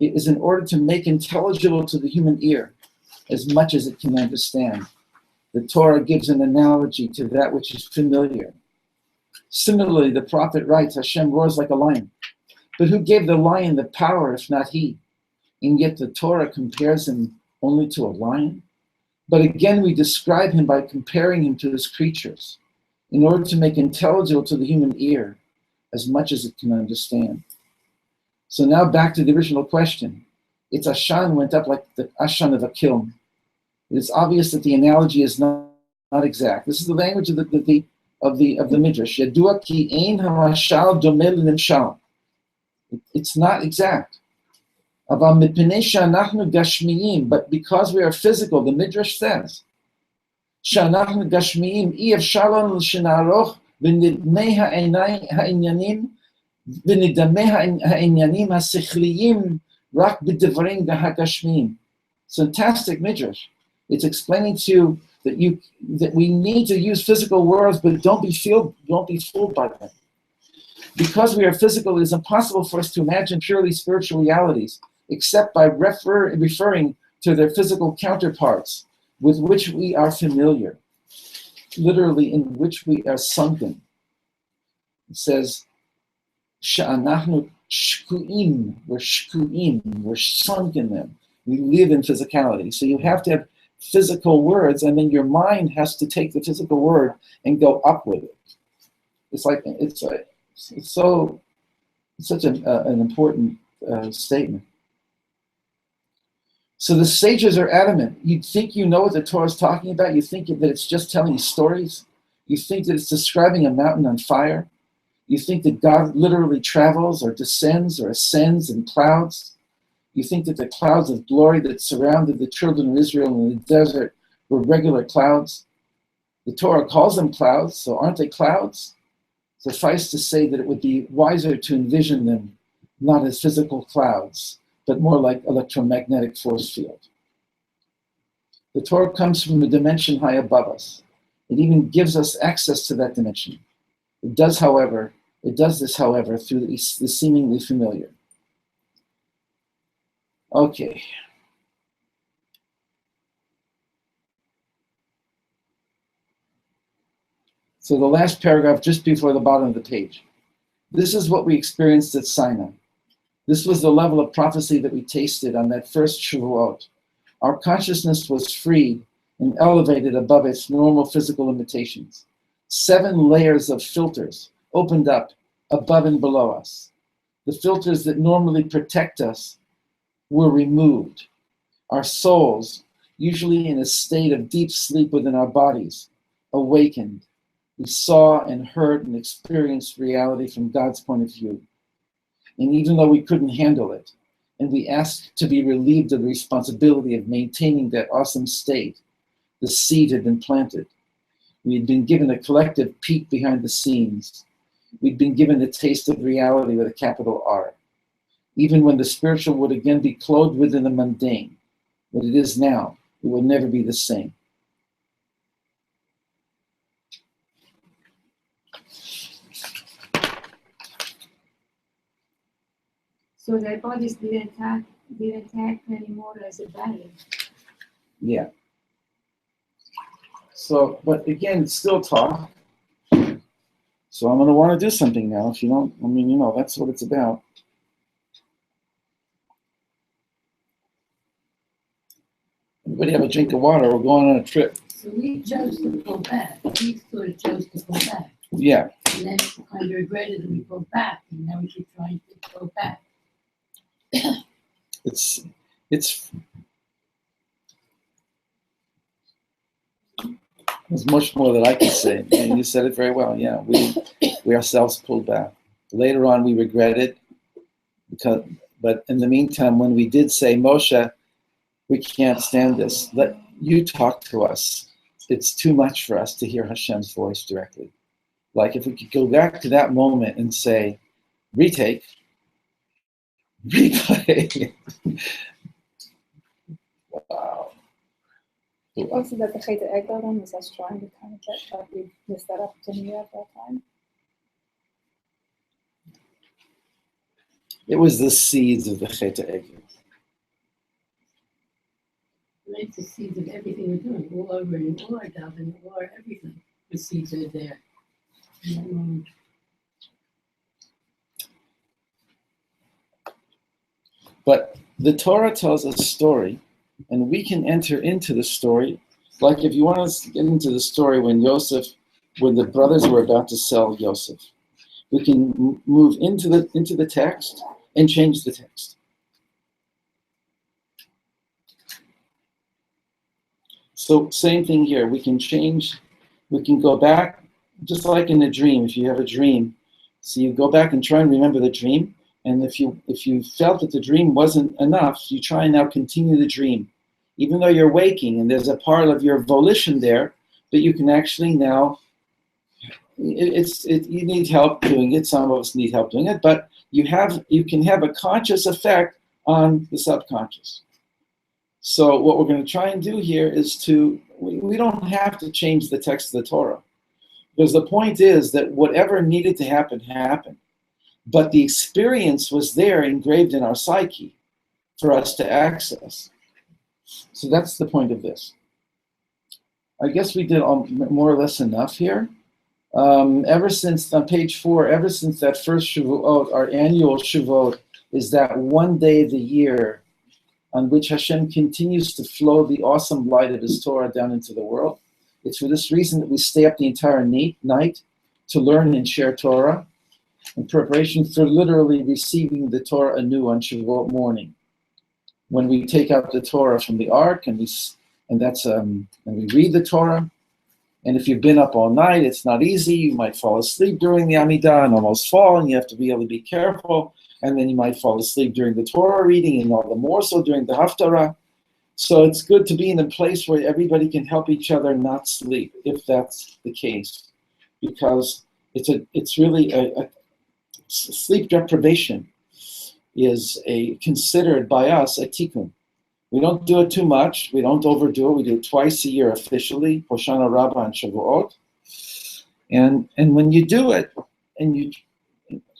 it is in order to make intelligible to the human ear as much as it can understand. The Torah gives an analogy to that which is familiar. Similarly, the prophet writes, Hashem roars like a lion. But who gave the lion the power if not he? And yet the Torah compares him only to a lion? But again, we describe him by comparing him to his creatures in order to make intelligible to the human ear as much as it can understand. So now back to the original question. Its Ashan went up like the Ashan of a kiln. It is obvious that the analogy is not exact. This is the language of the Midrash. Yadua ki ein hamashal domeh l'nimshal. It's not exact. But because we are physical, the Midrash says, שאנחנו גשמיים אי אפשר לנו שנערוך ונדמה העניינים השכליים רק בדברים הגשמיים. Fantastic Midrash. It's explaining to you that we need to use physical words, but don't be fooled by them. Because we are physical, it is impossible for us to imagine purely spiritual realities, except by referring to their physical counterparts with which we are familiar, literally in which we are sunken. It says, Sha'anachnu shku'im, we're sunk in them. We live in physicality. So you have to have physical words, and then your mind has to take the physical word and go up with it. It's such an important statement. So the sages are adamant. You think you know what the Torah is talking about? You think that it's just telling you stories? You think that it's describing a mountain on fire? You think that God literally travels or descends or ascends in clouds? You think that the clouds of glory that surrounded the children of Israel in the desert were regular clouds? The Torah calls them clouds, so aren't they clouds? Suffice to say that it would be wiser to envision them not as physical clouds, but more like electromagnetic force field. The Torah comes from a dimension high above us. It even gives us access to that dimension. It does this, however, through the seemingly familiar. Okay. So the last paragraph just before the bottom of the page. This is what we experienced at Sinai. This was the level of prophecy that we tasted on that first Shavuot. Our consciousness was freed and elevated above its normal physical limitations. 7 layers of filters opened up above and below us. The filters that normally protect us were removed. Our souls, usually in a state of deep sleep within our bodies, awakened. We saw and heard and experienced reality from God's point of view. And even though we couldn't handle it, and we asked to be relieved of the responsibility of maintaining that awesome state, the seed had been planted. We had been given a collective peek behind the scenes. We'd been given a taste of reality with a capital R. Even when the spiritual would again be clothed within the mundane, what it is now, it will never be the same. So their bodies didn't act anymore as a body. Yeah. So, but again, it's still talk. So I'm going to want to do something now. If you don't, I mean, that's what it's about. Everybody have a drink of water. We're going on a trip. So we chose to go back. We sort of chose to go back. Yeah. And then kind of regretted that we go back, and now we keep trying to go back. It's there's much more that I could say. And you said it very well. Yeah, we ourselves pulled back. Later on, we regretted but in the meantime, when we did say, Moshe, we can't stand this. Let you talk to us. It's too much for us to hear Hashem's voice directly. Like if we could go back to that moment and say, retake, replay. Wow. Also, that the Cheta Egladon was us trying to kind of get that we missed that opportunity at that time. It was the seeds of the Cheta Egladon. Like the seeds of everything we're doing, all over and all our davening, all our everything. The seeds are there. In that moment. But the Torah tells a story, and we can enter into the story. Like if you want us to get into the story when the brothers were about to sell Yosef, we can move into the text and change the text. So same thing here. We can go back, just like in a dream. If you have a dream, so you go back and try and remember the dream. And if you felt that the dream wasn't enough, you try and now continue the dream. Even though you're waking and there's a part of your volition there, but you can actually now, you need help doing it. Some of us need help doing it, but you can have a conscious effect on the subconscious. So what we're going to try and do here is we don't have to change the text of the Torah. Because the point is that whatever needed to happen, happened. But the experience was there engraved in our psyche for us to access. So that's the point of this. I guess we did more or less enough here. Ever since, on page 4, ever since that first Shavuot, our annual Shavuot, is that one day of the year on which Hashem continues to flow the awesome light of His Torah down into the world. It's for this reason that we stay up the entire night to learn and share Torah in preparation for literally receiving the Torah anew on Shavuot morning, when we take out the Torah from the Ark and we read the Torah. And if you've been up all night, it's not easy. You might fall asleep during the Amidah and almost fall, and you have to be able to be careful. And then you might fall asleep during the Torah reading, and all the more so during the Haftarah. So it's good to be in a place where everybody can help each other not sleep, if that's the case, because it's really a sleep deprivation is considered by us a tikkun. We don't do it too much. We don't overdo it. We do it twice a year officially, Hoshana Rabbah and Shavuot. And when you do it,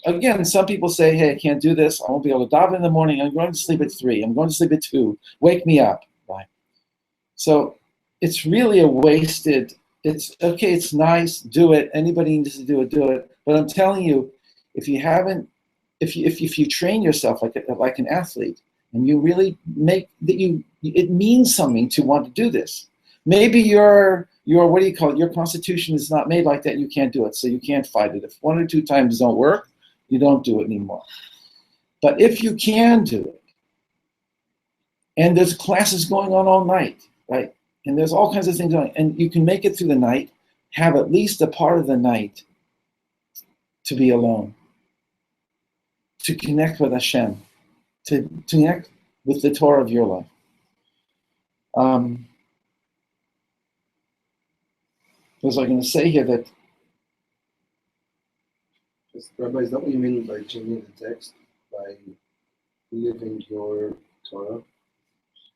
again, some people say, hey, I can't do this. I won't be able to daven in the morning. I'm going to sleep at 3. I'm going to sleep at 2. Wake me up. Right? So it's really a wasted, it's nice, do it. Anybody needs to do it. But I'm telling you, if you train yourself like an athlete, and you really it means something to want to do this. Maybe your what do you call it? Your constitution is not made like that. You can't do it, so you can't fight it. If 1 or 2 times don't work, you don't do it anymore. But if you can do it, and there's classes going on all night, right? And there's all kinds of things going on, and you can make it through the night, have at least a part of the night to be alone, to connect with Hashem, to connect with the Torah of your life. Was I going to say here that... Rabbi, is that what you mean by changing the text? By living your Torah?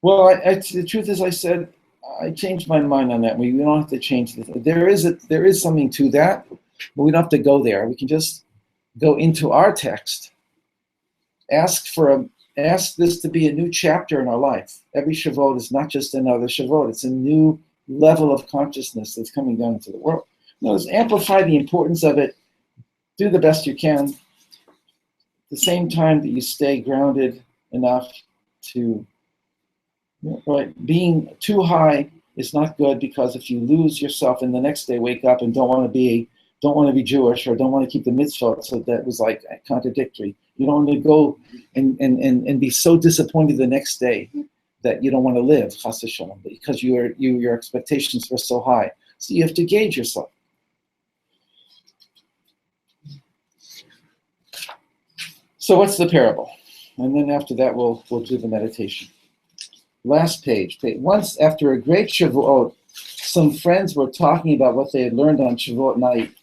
Well, the truth is, I said, I changed my mind on that. We don't have to change this. There is something to that, but we don't have to go there. We can just go into our text, ask this to be a new chapter in our life. Every Shavuot is not just another Shavuot. It's a new level of consciousness that's coming down into the world. Let's amplify the importance of it do the best you can. At the same time that you stay grounded enough to, right, being too high is not good, because if you lose yourself and the next day wake up and don't want to be Jewish or don't want to keep the mitzvot, so that was like contradictory. You don't want to go and be so disappointed the next day that you don't want to live, chas v'shalom, because your expectations were so high. So you have to gauge yourself. So what's the parable? And then after that, we'll do the meditation. Last page. Once, after a great Shavuot, some friends were talking about what they had learned on Shavuot night,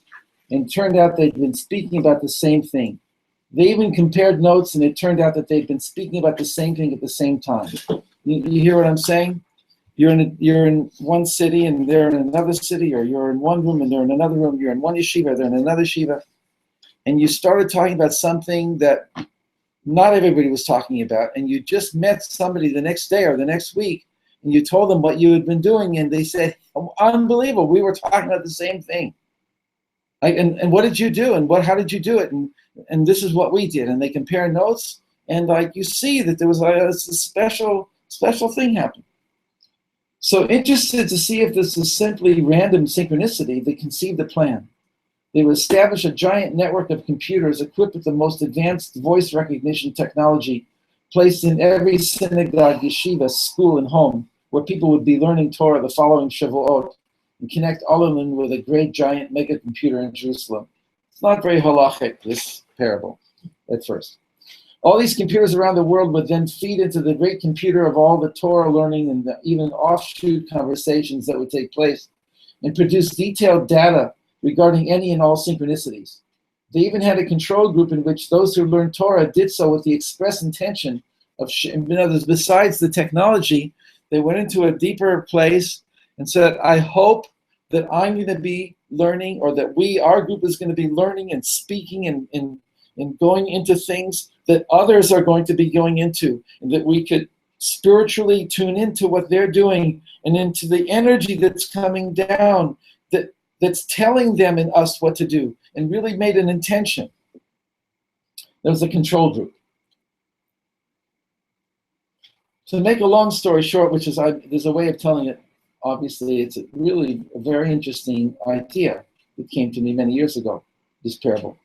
and it turned out they'd been speaking about the same thing. They even compared notes, and it turned out that they'd been speaking about the same thing at the same time. You hear what I'm saying? You're in one city, and they're in another city, or you're in one room, and they're in another room. You're in one yeshiva, they're in another yeshiva, and you started talking about something that not everybody was talking about, and you just met somebody the next day or the next week, and you told them what you had been doing, and they said, oh, unbelievable, we were talking about the same thing. And what did you do, and how did you do it, and this is what we did, and they compare notes, and like you see that there was a special thing happened. So interested to see if this is simply random synchronicity, they conceived a plan. They would establish a giant network of computers equipped with the most advanced voice recognition technology, placed in every synagogue, yeshiva, school, and home, where people would be learning Torah the following Shavuot, and connect all of them with a great giant mega computer in Jerusalem. It's not very halachic, this parable, at first. All these computers around the world would then feed into the great computer of all the Torah learning and even offshoot conversations that would take place, and produce detailed data regarding any and all synchronicities. They even had a control group in which those who learned Torah did so with the express intention of, besides the technology, they went into a deeper place and said, I hope that I'm going to be learning, or that our group is going to be learning and speaking and going into things that others are going to be going into, and that we could spiritually tune into what they're doing and into the energy that's coming down, that's telling them and us what to do, and really made an intention. There was a control group. To make a long story short, there's a way of telling it, obviously, it's really a very interesting idea that came to me many years ago, this parable.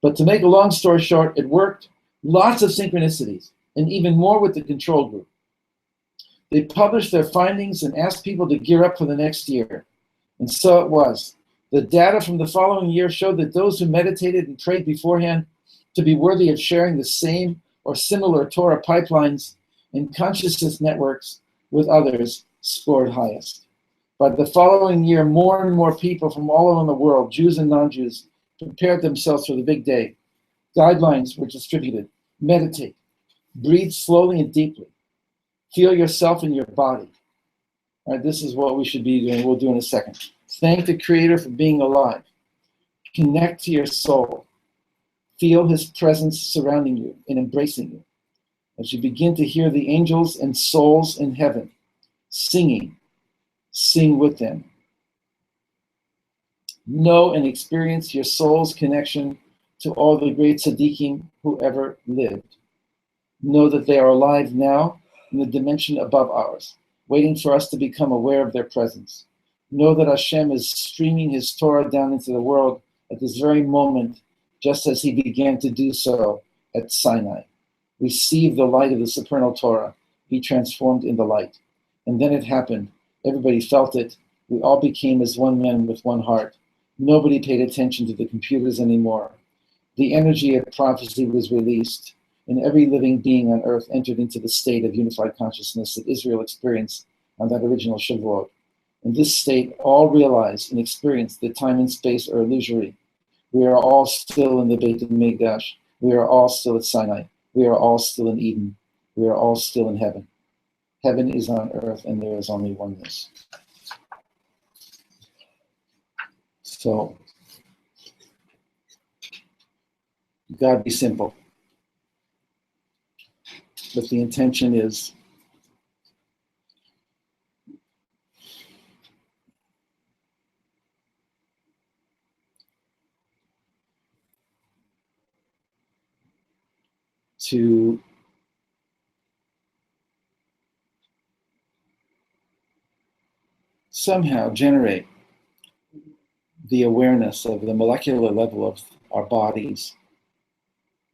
But to make a long story short, it worked. Lots of synchronicities, and even more with the control group. They published their findings and asked people to gear up for the next year. And so it was. The data from the following year showed that those who meditated and prayed beforehand to be worthy of sharing the same or similar Torah pipelines and consciousness networks with others scored highest. By the following year, more and more people from all around the world, Jews and non-Jews, prepared themselves for the big day. Guidelines were distributed. Meditate. Breathe slowly and deeply. Feel yourself in your body. All right, this is what we should be doing. We'll do in a second. Thank the Creator for being alive. Connect to your soul. Feel His presence surrounding you and embracing you. As you begin to hear the angels and souls in heaven singing, sing with them. Know and experience your soul's connection to all the great tzaddikim who ever lived. Know that they are alive now in the dimension above ours, waiting for us to become aware of their presence. Know that Hashem is streaming His Torah down into the world at this very moment, just as He began to do so at Sinai. Receive the light of the supernal Torah. Be transformed in the light. And then it happened. Everybody felt it. We all became as one man with one heart. Nobody paid attention to the computers anymore. The energy of prophecy was released, and every living being on earth entered into the state of unified consciousness that Israel experienced on that original Shavuot. In this state, all realized and experienced that time and space are illusory. We are all still in the Beit HaMikdash. We are all still at Sinai. We are all still in Eden. We are all still in heaven. Heaven is on earth, and there is only oneness. So, God be simple. But the intention is to somehow generate the awareness of the molecular level of our bodies,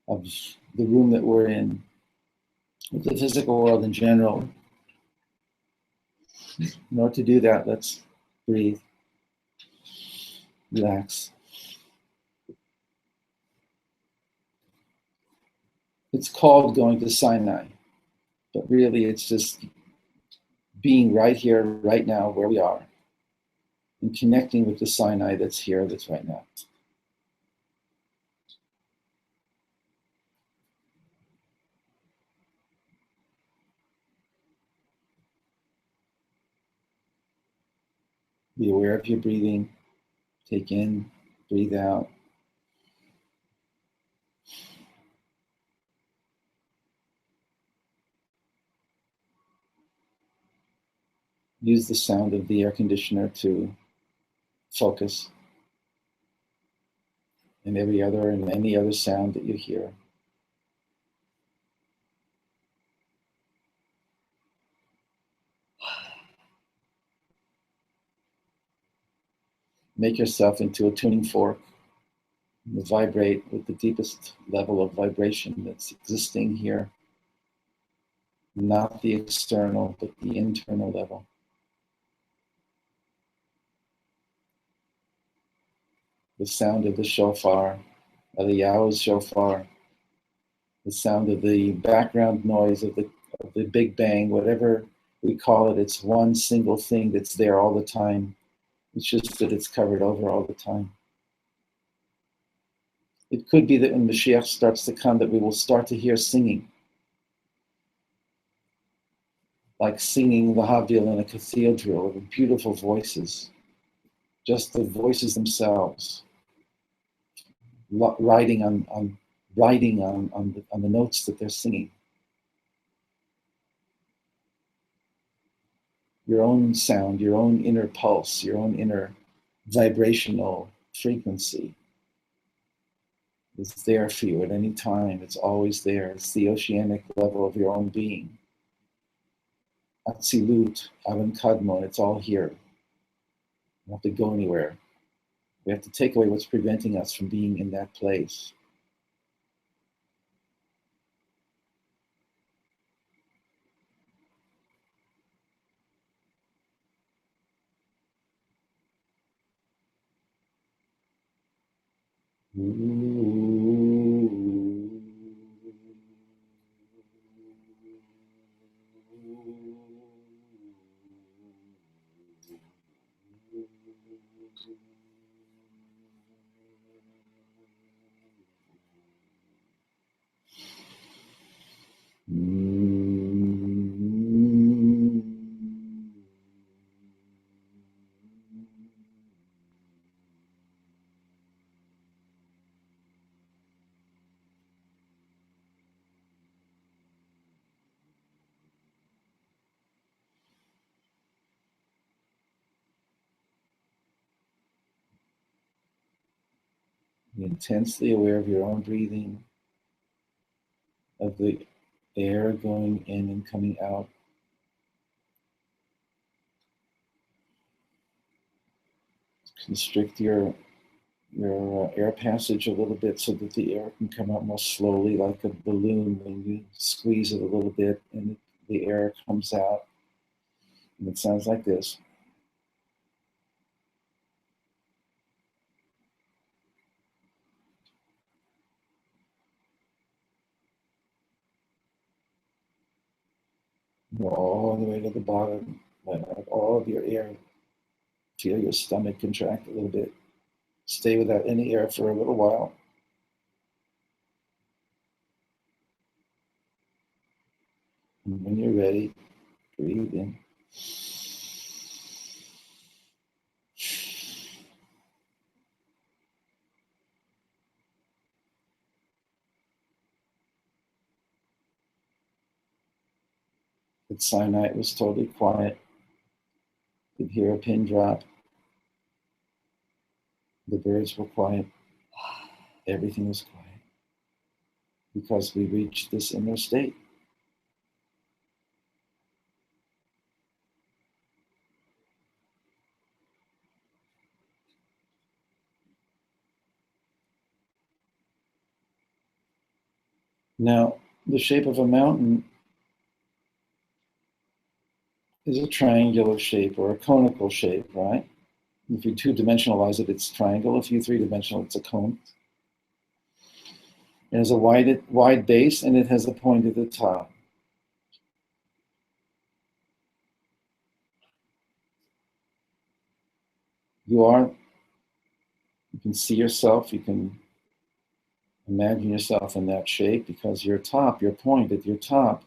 of the room that we're in, of the physical world in general. In order to do that, let's breathe, relax. It's called going to Sinai, but really it's just being right here, right now, where we are, and connecting with the Sinai that's here, that's right now. Be aware of your breathing. Take in, breathe out. Use the sound of the air conditioner to focus, and any other sound that you hear. Make yourself into a tuning fork. You vibrate with the deepest level of vibration that's existing here. Not the external, but the internal level. The sound of the shofar, of the Yahweh's shofar, the sound of the background noise of the Big Bang, whatever we call it, it's one single thing that's there all the time. It's just that it's covered over all the time. It could be that when Mashiach starts to come, that we will start to hear singing, like singing the Havdil in a cathedral with beautiful voices, just the voices themselves, riding on the notes that they're singing. Your own sound, your own inner pulse, your own inner vibrational frequency is there for you at any time. It's always there. It's the oceanic level of your own being. Atzilut, Avan Kadmon, it's all here. We don't have to go anywhere. We have to take away what's preventing us from being in that place. Be intensely aware of your own breathing, of the air going in and coming out. Constrict your air passage a little bit so that the air can come out more slowly, like a balloon. When you squeeze it a little bit and the air comes out, and it sounds like this. Go all the way to the bottom, let out all of your air. Feel your stomach contract a little bit. Stay without any air for a little while. And when you're ready, breathe in. At Sinai, it was totally quiet. You could hear a pin drop. The birds were quiet. Everything was quiet. because we reach this inner state. Now, the shape of a mountain is a triangular shape or a conical shape, right? If you two-dimensionalize it, it's triangle. If you three-dimensional, it's a cone. It has a wide base and it has a point at the top. You can see yourself, you can imagine yourself in that shape because your point at your top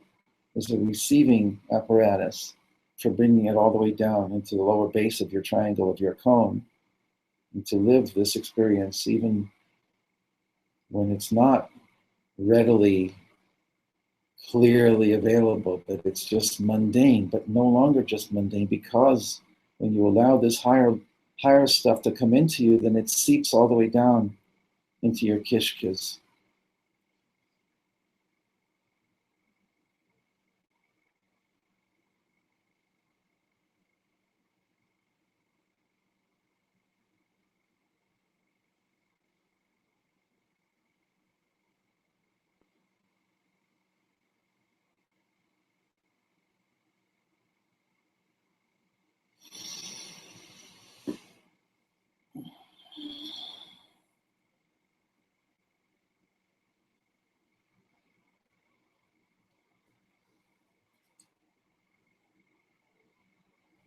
is a receiving apparatus for bringing it all the way down into the lower base of your triangle of your cone, and to live this experience even when it's not readily, clearly available, but it's just mundane, but no longer just mundane, because when you allow this higher stuff to come into you, then it seeps all the way down into your kishkas.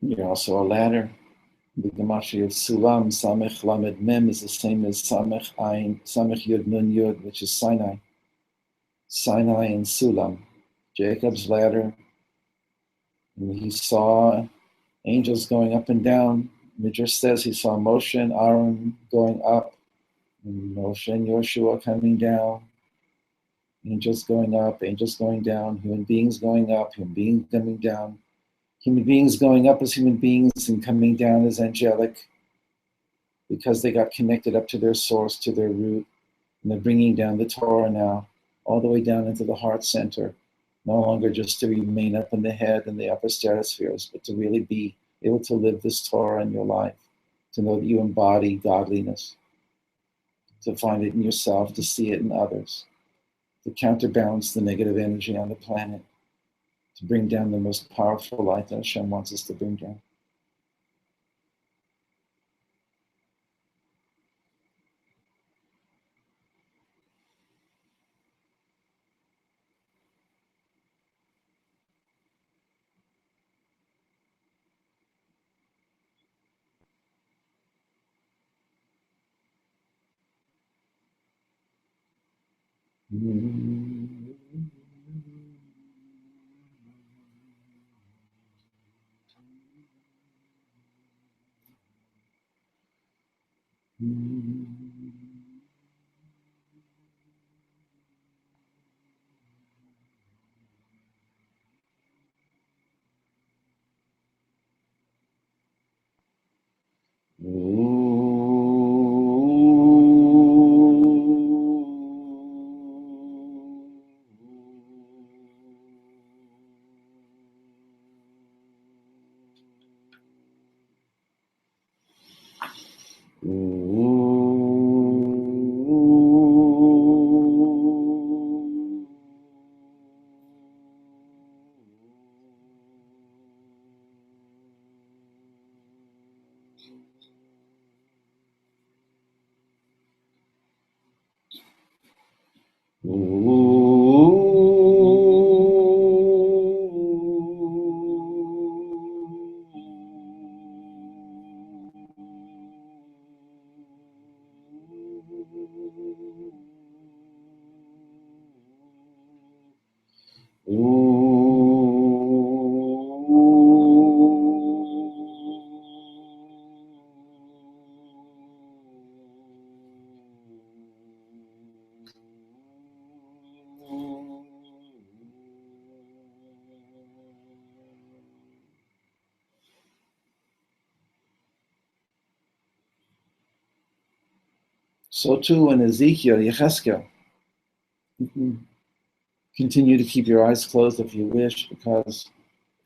You're also a ladder. The gematria of Sulam, Samech Lamed Mem, is the same as Samech Ayin, Samech Yud Nun Yud, which is Sinai. Sinai and Sulam, Jacob's ladder. And he saw angels going up and down. Midrash says he saw Moshe and Aaron going up, and Moshe and Yoshua coming down. Angels going up, angels going down, human beings going up, human beings coming down. Human beings going up as human beings and coming down as angelic, because they got connected up to their source, to their root, and they're bringing down the Torah now, all the way down into the heart center, no longer just to remain up in the head and the upper stratospheres, but to really be able to live this Torah in your life, to know that you embody godliness, to find it in yourself, to see it in others, to counterbalance the negative energy on the planet, to bring down the most powerful light that Hashem wants us to bring down. So too in Ezekiel, Yecheskel, Continue to keep your eyes closed if you wish, because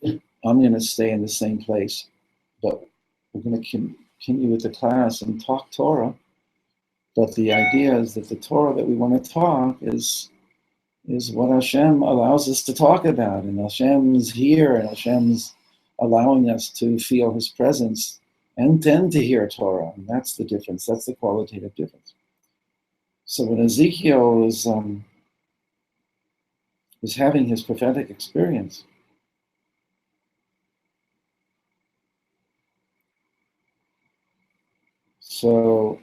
I'm going to stay in the same place, but we're going to continue with the class and talk Torah. But the idea is that the Torah that we want to talk is what Hashem allows us to talk about, and Hashem's here, and Hashem's allowing us to feel His presence and then to hear Torah, and that's the difference. That's the qualitative difference. So when Ezekiel is having his prophetic experience, so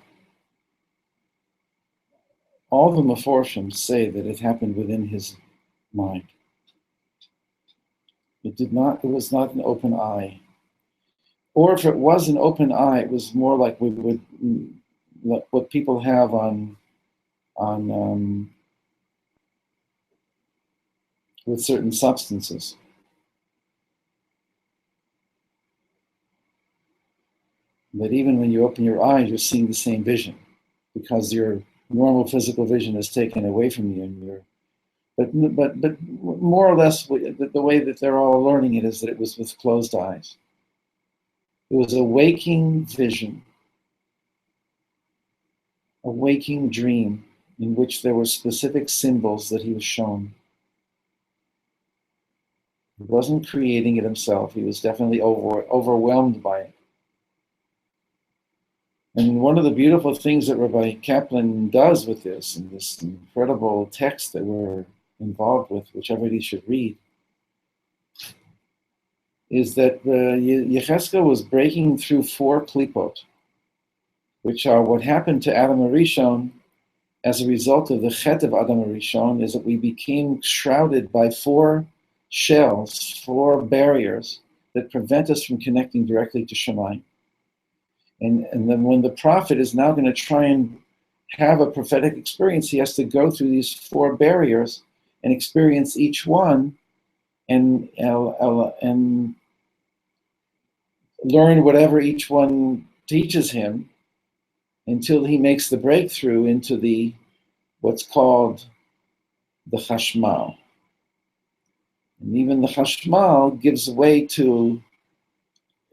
all the Meforshim say that it happened within his mind. It was not an open eye. Or if it was an open eye, it was more like what people have on with certain substances. That even when you open your eyes, you're seeing the same vision, because your normal physical vision is taken away from you, and but more or less the way that they're all learning it is that it was with closed eyes. It was a waking vision, a waking dream in which there were specific symbols that he was shown. He wasn't creating it himself. He was definitely overwhelmed by it. And one of the beautiful things that Rabbi Kaplan does with this, and this incredible text that we're involved with, which everybody should read, is that Yechezkel was breaking through 4 klipot, which are what happened to Adam Arishon as a result of the chet of Adam Arishon, is that we became shrouded by 4 shells, 4 barriers that prevent us from connecting directly to Shamayim. And then when the prophet is now going to try and have a prophetic experience, he has to go through these 4 barriers and experience each one and learn whatever each one teaches him until he makes the breakthrough into what's called the chashmal. And even the chashmal gives way to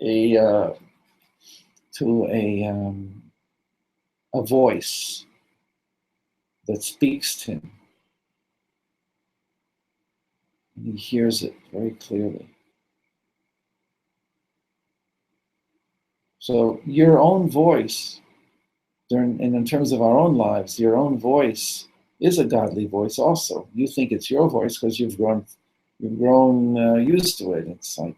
a voice that speaks to him. And he hears it very clearly. So your own voice, and in terms of our own lives, your own voice is a godly voice also. You think it's your voice because you've grown used to it. It's like,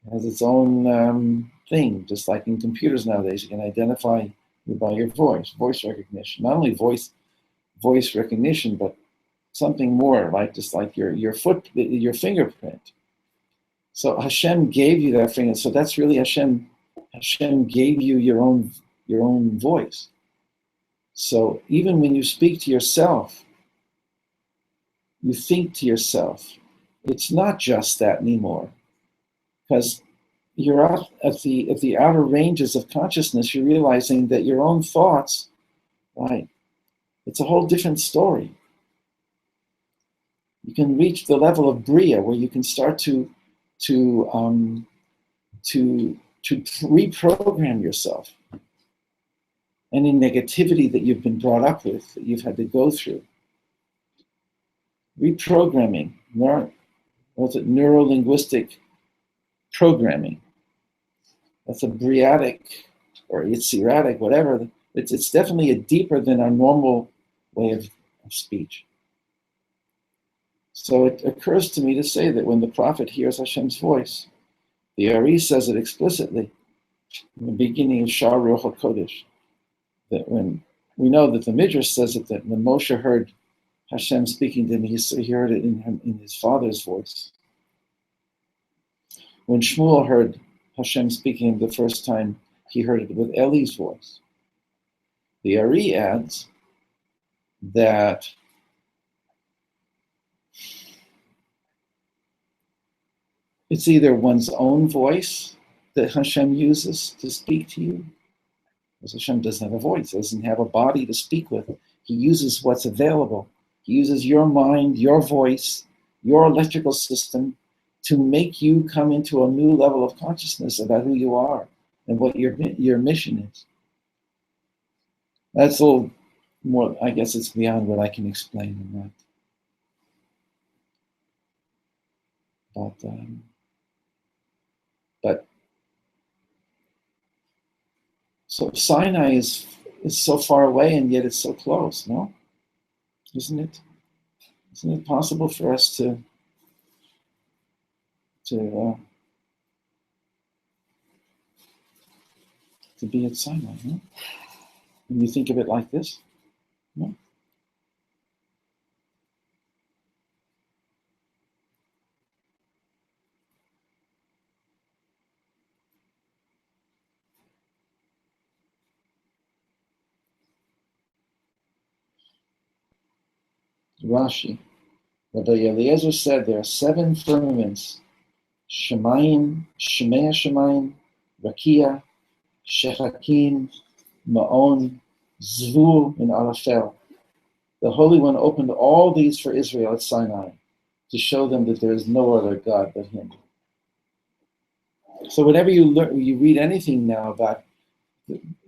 it has its own thing, just like in computers nowadays, you can identify you by your voice recognition. Not only voice recognition, but something more, like just like your fingerprint. So Hashem gave you that finger. So that's really Hashem gave you your own voice. So even when you speak to yourself, you think to yourself, it's not just that anymore. Because you're out at the outer ranges of consciousness, you're realizing that your own thoughts, right, it's a whole different story. You can reach the level of Bria where you can start to reprogram yourself. Any negativity that you've been brought up with, that you've had to go through. Reprogramming, neuro-linguistic programming. That's a Briatic or Yitziratic, whatever. It's definitely deeper than our normal way of speech. So it occurs to me to say that when the prophet hears Hashem's voice, the Ari says it explicitly in the beginning of Shah Ruach HaKodesh, that when we know that the Midrash says it, that when Moshe heard Hashem speaking to him, he heard it in his father's voice. When Shmuel heard Hashem speaking the first time, he heard it with Eli's voice. The Ari adds that it's either one's own voice that Hashem uses to speak to you, because Hashem doesn't have a voice, doesn't have a body to speak with. He uses what's available. He uses your mind, your voice, your electrical system to make you come into a new level of consciousness about who you are and what your mission is. That's a little more, I guess it's beyond what I can explain in that. But so Sinai is so far away and yet it's so close, no? Isn't it? Isn't it possible for us to be at Sinai, no? When you think of it like this, no? Rashi. Rabbi Eliezer said there are 7 firmaments: Shemayim, Shemei Shemayim, Rakia, Shechakim, Ma'on, Zvul, and Arafel. The Holy One opened all these for Israel at Sinai to show them that there is no other God but Him. So whenever you read anything now about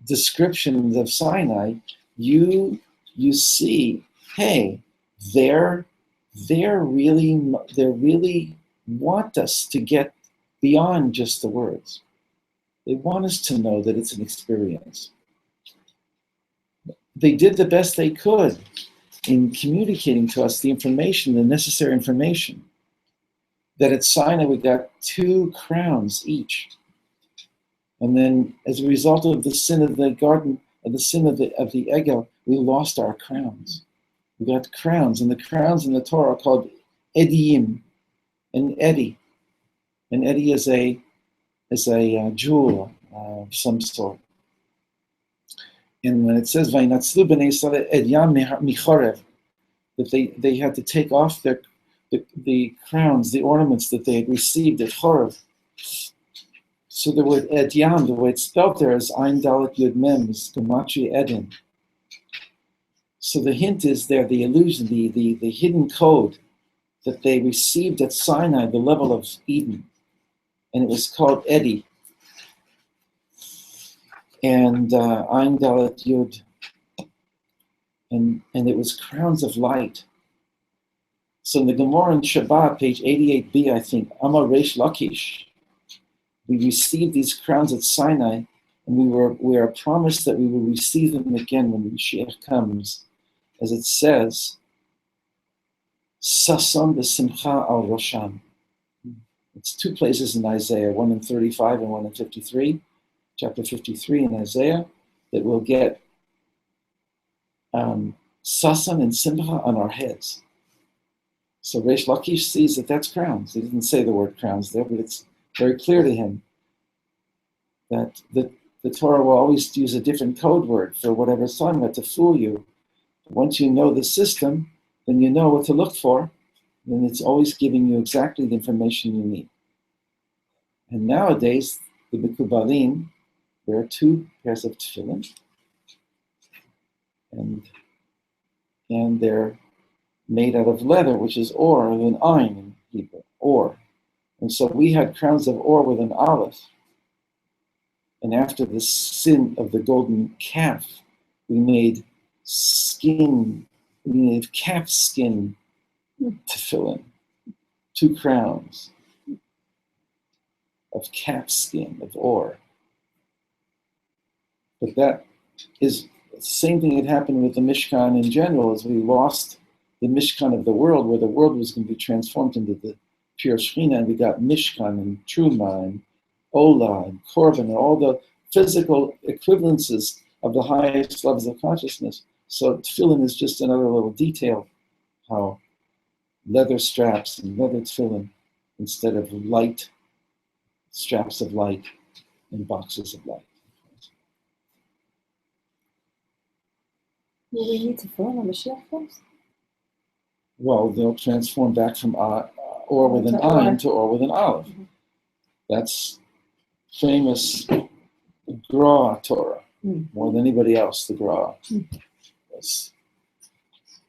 descriptions of Sinai, you see, hey, they really want us to get beyond just the words. They want us to know that it's an experience. They did the best they could in communicating to us the information, the necessary information, that at Sinai we got 2 crowns each. And then as a result of the sin of the garden, of the sin of the Egel, we lost our crowns. We got crowns, and the crowns in the Torah are called Ediyim, an Edi. An Edi is a jewel of some sort. And when it says Vainatzlu b'nei Yisrael Edyam michorev, that they had to take off the crowns, the ornaments that they had received at Chorev. So the word Edyam, the way it's spelled there is Ein Dalet Yud Mem, is Gematria Edin. So the hint is there, the illusion, the hidden code that they received at Sinai, the level of Eden. And it was called Edi. And Ein Dalet Yud. And it was crowns of light. So in the Gemara in Shabbat, page 88b, I think, Amar Reish Lakish, we received these crowns at Sinai, and we are promised that we will receive them again when Mashiach comes. As it says, Sasson b'simcha al Rosham. It's 2 places in Isaiah, one in 35 and one in 53, chapter 53 in Isaiah, that we'll get Sasson and Simcha on our heads. So Reish Lakish sees that that's crowns. He didn't say the word crowns there, but it's very clear to him that the Torah will always use a different code word for whatever it's talking about to fool you. Once you know the system, then you know what to look for, and it's always giving you exactly the information you need. And nowadays, the Mekubalim, there are 2 pairs of tefillin, and they're made out of leather, which is or, with an ayin in Hebrew, or. And so we had crowns of or with an aleph. And after the sin of the golden calf, we made calf skin tefillin, 2 crowns of calf skin, of or. But that is the same thing that happened with the Mishkan in general, as we lost the Mishkan of the world, where the world was going to be transformed into the pure Shekhinah, and we got Mishkan and Truma and Ola and Korban and all the physical equivalences of the highest levels of consciousness. So tefillin is just another little detail, how leather straps and leather tefillin instead of light straps of light and boxes of light. Will we need to fill in on Mashiach first? Well, they'll transform back from or with an To or. ayin to or with an aleph. Mhm. That's famous Gra Torah, more than anybody else. The Gra was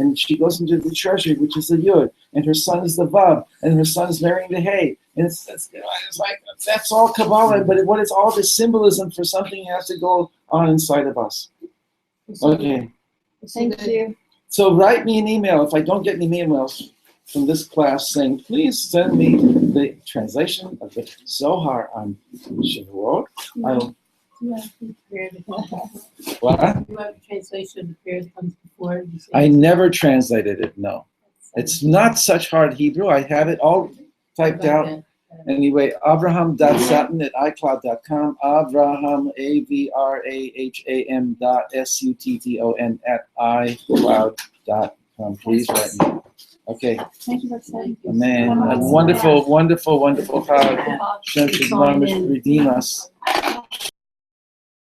and she goes into the treasury, which is the Yud, and her son is the Vav, and her son is marrying the Hey. And it's like, that's all Kabbalah, but what is all this symbolism for something that has to go on inside of us? Okay. Thank you. So write me an email if I don't get any emails from this class saying, please send me the translation of the Zohar on Shavuot. I'll, You have the prayer that comes what? You have the translation of the prayer that comes before. You say I never translated it, no. It's not such hard Hebrew. I have it all typed out. Anyway, avraham.sutton@icloud.com, Avraham, AVRAHAM@icloud.com. Please write me. Okay, Thank you for saying. amen. A wonderful, wonderful, wonderful God. Shem should redeem us.